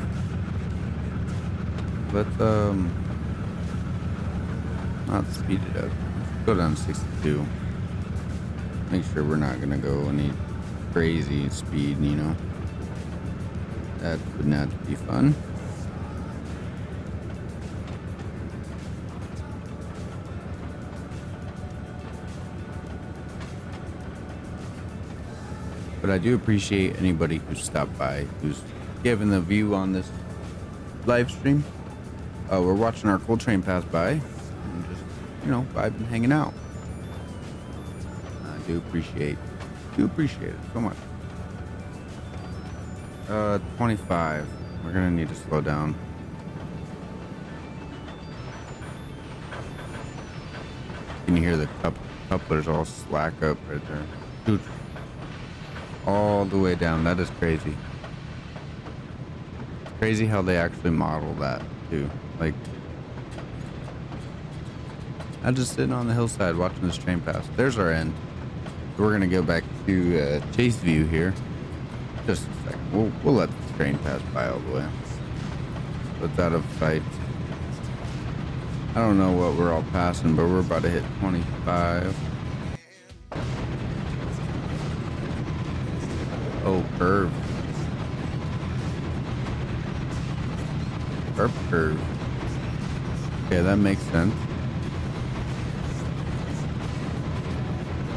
Let's not speed it up. Let's go down to 62. Make sure we're not gonna go any crazy speed, you know. That would not be fun. But I do appreciate anybody who stopped by, who's given the view on this live stream. We're watching our coal train pass by and just, you know, vibing, hanging out. I do appreciate it so much. 25. We're gonna need to slow down. Can you hear the couplers all slack up right there? Dude. All the way down. That is crazy. It's crazy how they actually model that too. Like, I'm just sitting on the hillside watching this train pass. There's our end. So we're gonna go back to chase view here. Just a second. We'll let this train pass by all the way. So it's out of sight. I don't know what we're all passing, but we're about to hit 25. Oh, curve. Curve. Okay, that makes sense.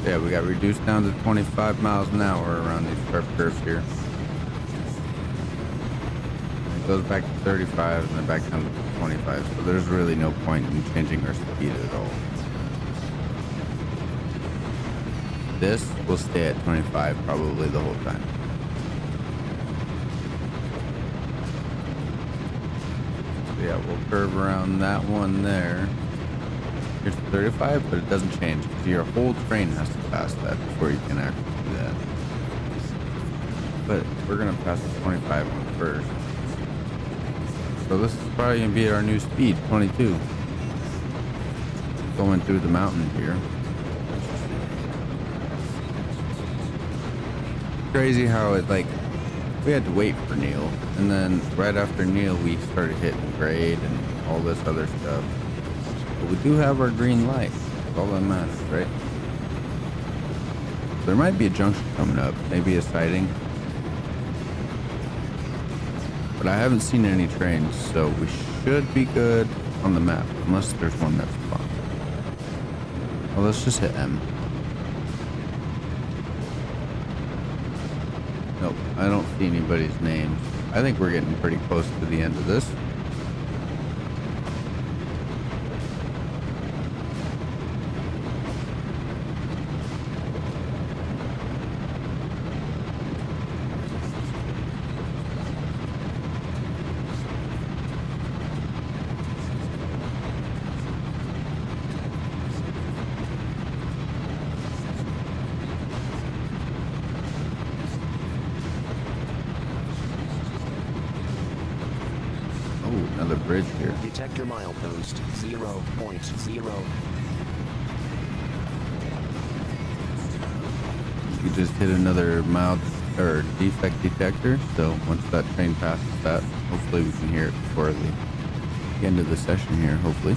Yeah, we got reduced down to 25 miles an hour around these sharp curves here. And it goes back to 35 and then back down to 25. So there's really no point in changing our speed at all. This will stay at 25 probably the whole time. So yeah, we'll curve around that one there. Here's 35, but it doesn't change because your whole train has to pass that before you can actually do that. But we're gonna pass the 25 one first. So this is probably gonna be our new speed, 22. Going through the mountain here. Crazy how it, like, we had to wait for Neil, and then right after Neil we started hitting grade and all this other stuff. But we do have our green light. That's all that matters, right? There might be a junction coming up, maybe a sighting. But I haven't seen any trains, so we should be good on the map, unless there's one that's blocked. Well, let's just hit M. Nope, I don't see anybody's names. I think we're getting pretty close to the end of this. another bridge here. Detector milepost 0.0. You just hit another mild or defect detector, so once that train passes that, hopefully we can hear it before the end of the session here, hopefully.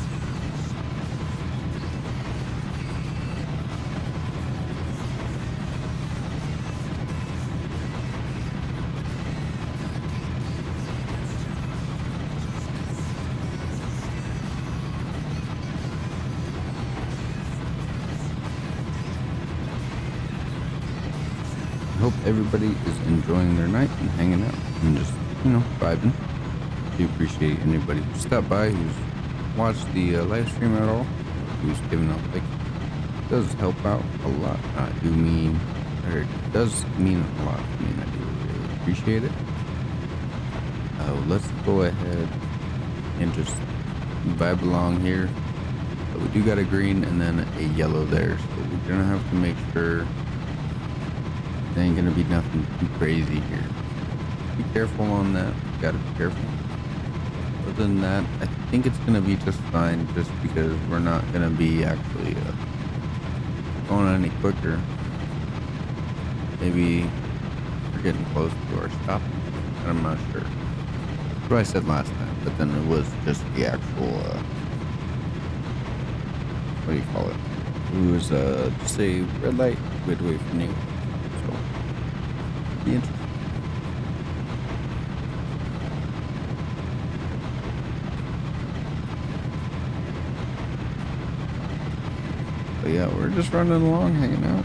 I hope everybody is enjoying their night and hanging out and just, vibing. I do appreciate anybody who stopped by, who's watched the live stream at all, who's given a like. It does help out a lot. It does mean a lot to me, and I do really appreciate it. Let's go ahead and just vibe along here. But we do got a green and then a yellow there, so we're gonna have to make sure there ain't gonna be nothing too crazy here. Be careful on that. Gotta be careful. Other than that, I think it's gonna be just fine, just because we're not gonna be actually going any quicker. Maybe we're getting close to our stop. I'm not sure. That's what I said last time, but then it was just the actual what do you call it? It was just a red light. We had to wait for new. Be interesting. But yeah, we're just running along, hanging out.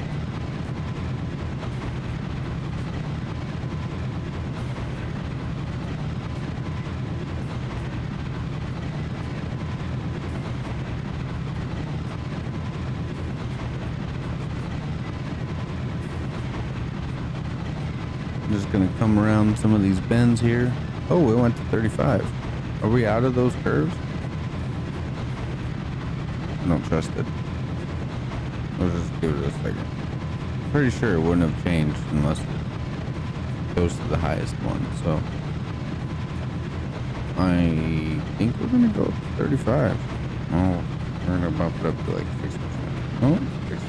I'm just gonna come around some of these bends here. Oh, it went to 35. Are we out of those curves? I don't trust it. Let's just give it a second. Pretty sure it wouldn't have changed unless it goes to the highest one. So I think we're gonna go up to 35. Oh, we're gonna bump it up to like 60%. Oh, 60%.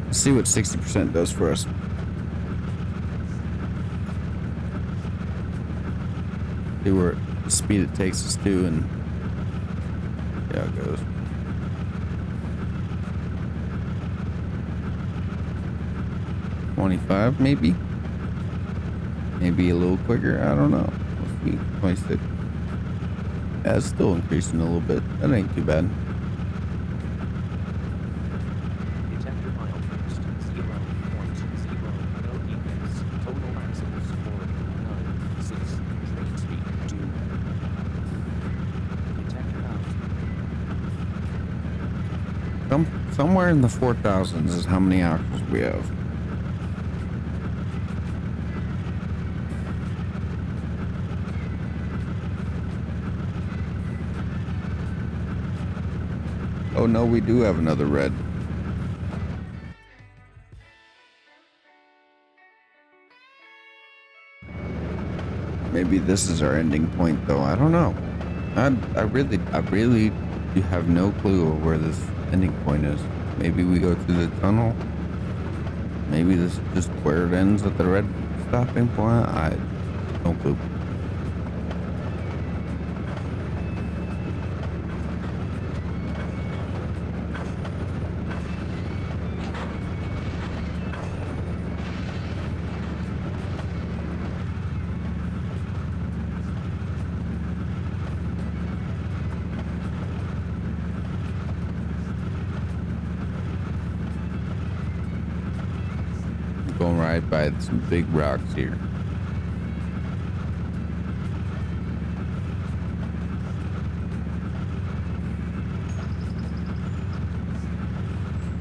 Let's see what 60% does for us. See where the speed it takes us to, and yeah, it goes. $25 maybe? Maybe a little quicker, I don't know. Let's see, 26. Yeah, it's still increasing a little bit. That ain't too bad. Detector milepost 0.0. No defects. Total axles 496. Train speed 2. Detector out. Somewhere in the 4,000s is how many axles we have. Oh no, we do have another red. Maybe this is our ending point though. I don't know. I really do have no clue where this ending point is. Maybe we go through the tunnel. Maybe this is just where it ends at the red stopping point. I no clue. Going right by some big rocks here.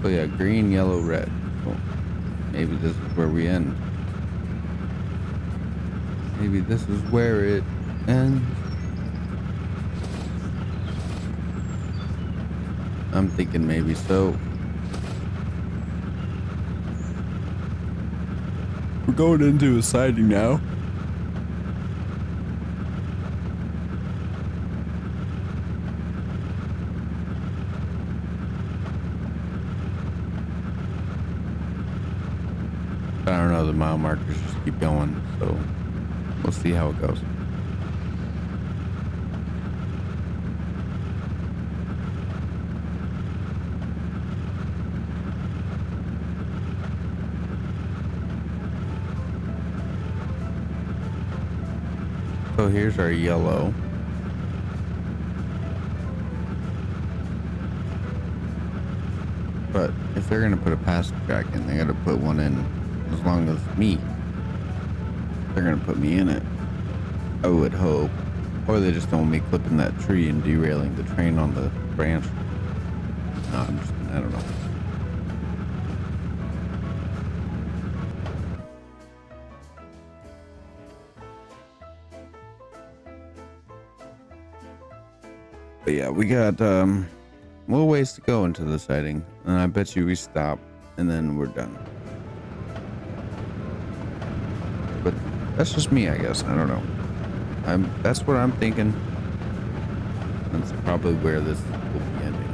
Oh yeah, green, yellow, red. Oh, maybe this is where we end. Maybe this is where it ends. I'm thinking maybe so. We're going into a siding now. the mile markers just keep going. So we'll see how it goes. So here's our yellow. But if they're gonna put a pass track in, they gotta put one in as long as me. They're gonna put me in it, I would hope. Or they just don't want me clipping that tree and derailing the train on the branch. No, I don't know. But yeah, we got a little ways to go into the sighting, and I bet you we stop and then we're done. But that's just me, I guess. I don't know. That's what I'm thinking. That's probably where this will be ending.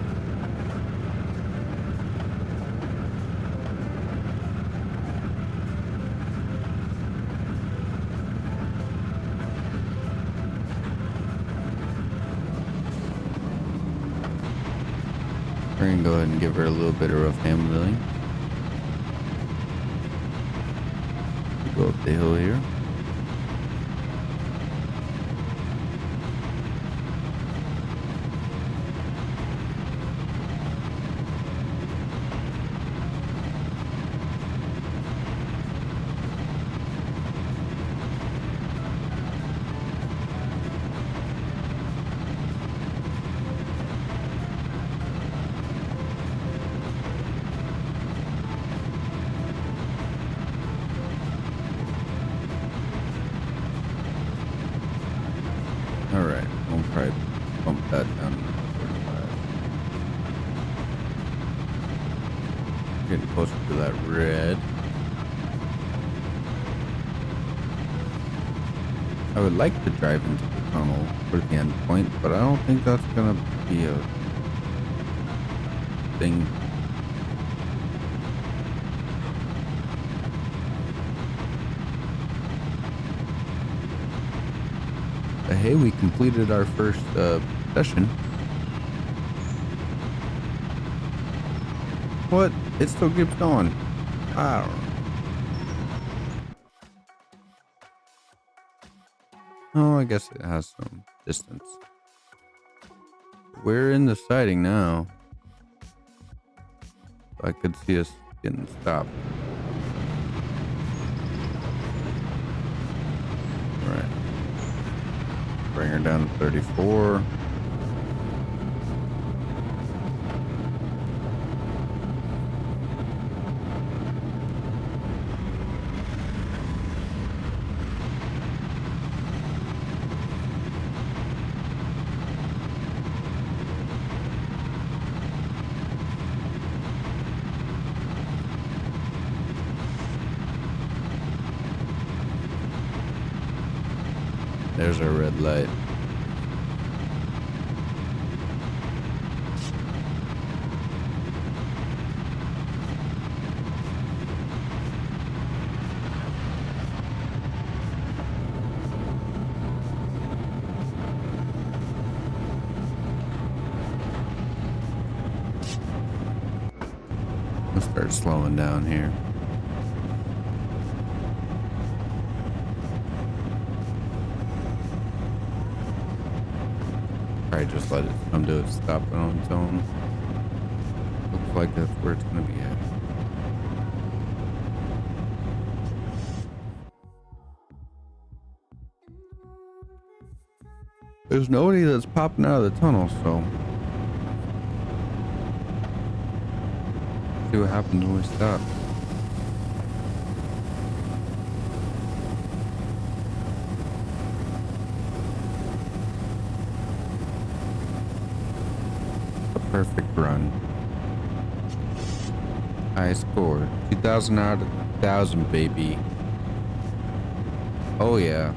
We're gonna go ahead and give her a little bit of rough handling. Go up the hill here. Alright, I'll probably bump that down to 45. Getting closer to that red. I would like to drive into the tunnel for the end point, but I don't think that's gonna be a thing. But hey, we completed our first session. What? It still keeps going. I don't know. Oh, I guess it has some distance. We're in the sighting now. I could see us getting stopped. Right. Bring her down to 34. There's our red light. Let's start slowing down here. Probably just let it come to a stop on its own. Looks like that's where it's gonna be at. There's nobody that's popping out of the tunnel, so see what happens when we stop. Perfect run. High score. 2,000 out of 1,000, baby. Oh, yeah.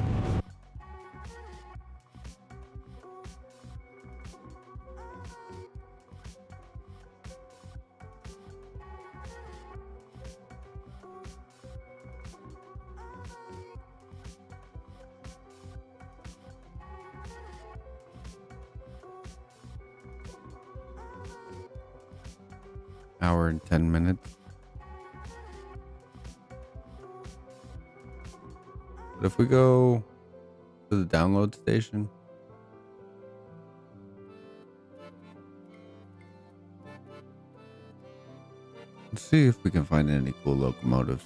hour and 10 minutes. But if we go to the download station, let's see if we can find any cool locomotives.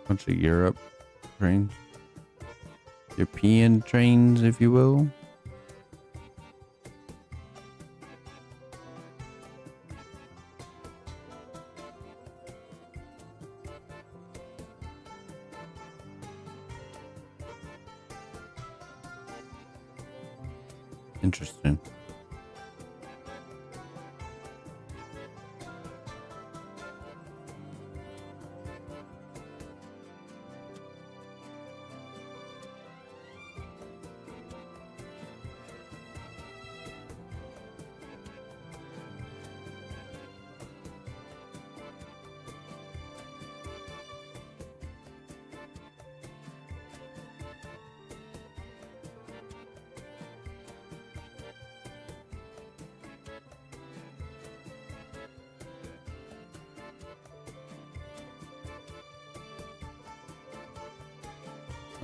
Bunch of Europe trains, European trains, if you will. Interesting.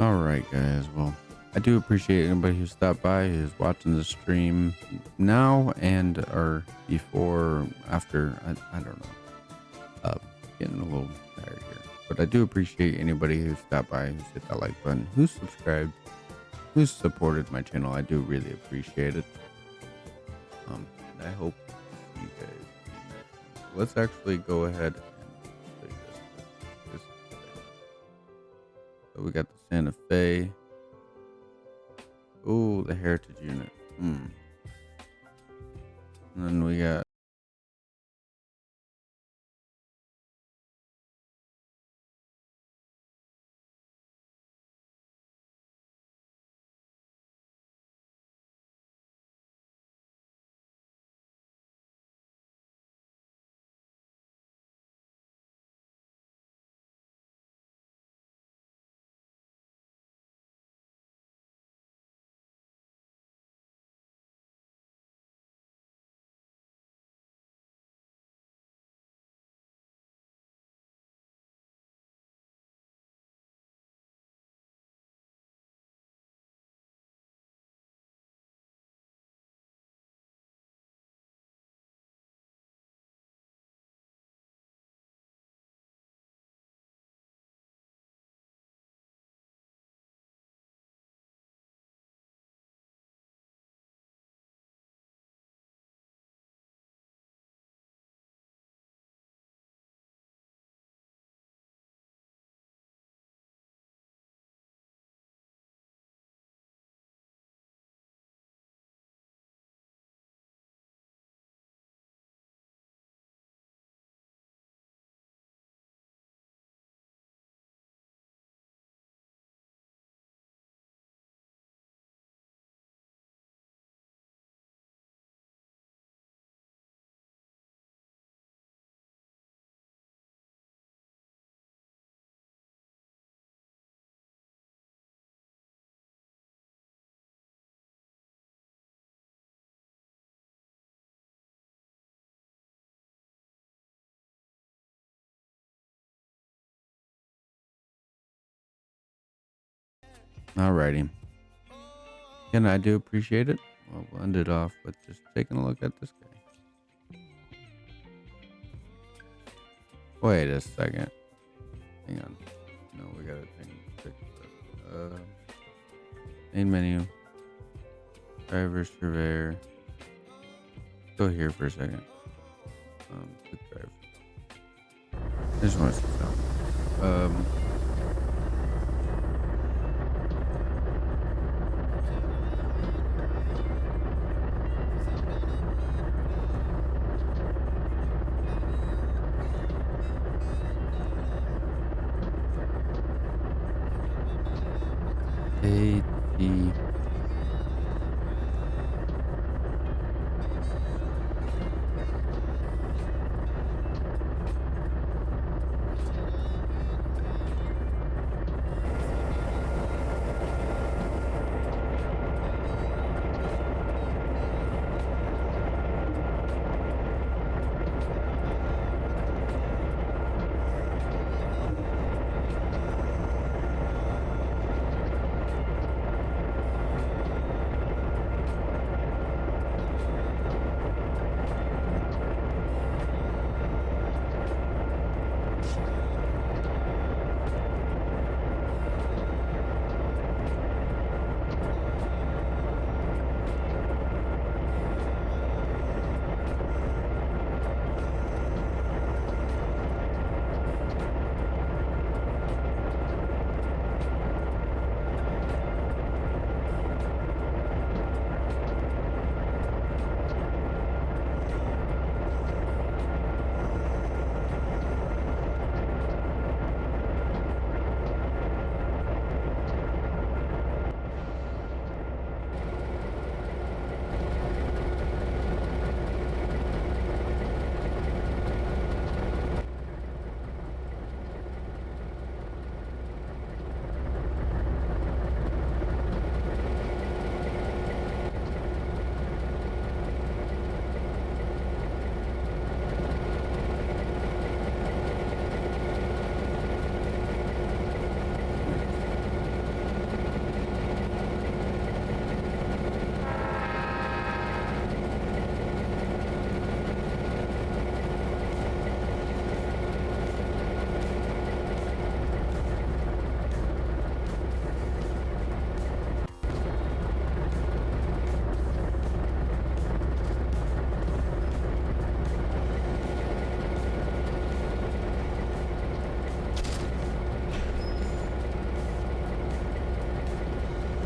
All right, guys. Well, I do appreciate anybody who stopped by, who's watching the stream now and or before or after. I don't know. Getting a little tired here, but I do appreciate anybody who stopped by, who's hit that like button, who's subscribed, who's supported my channel. I do really appreciate it. And I hope to see you guys next time. Let's actually go ahead and show you this. So we got the Santa Fe. Oh, the Heritage unit. And then we got alrighty. Again, I do appreciate it. Well, we'll end it off with just taking a look at this guy. Wait a second. Hang on. No, we gotta fix it. Main menu. Driver surveyor. Go here for a second. Quick drive. I just want to see something. AT.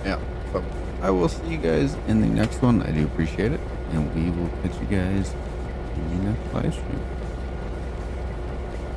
Yeah. So I will see you guys in the next one. I do appreciate it. And we will catch you guys in the next live stream.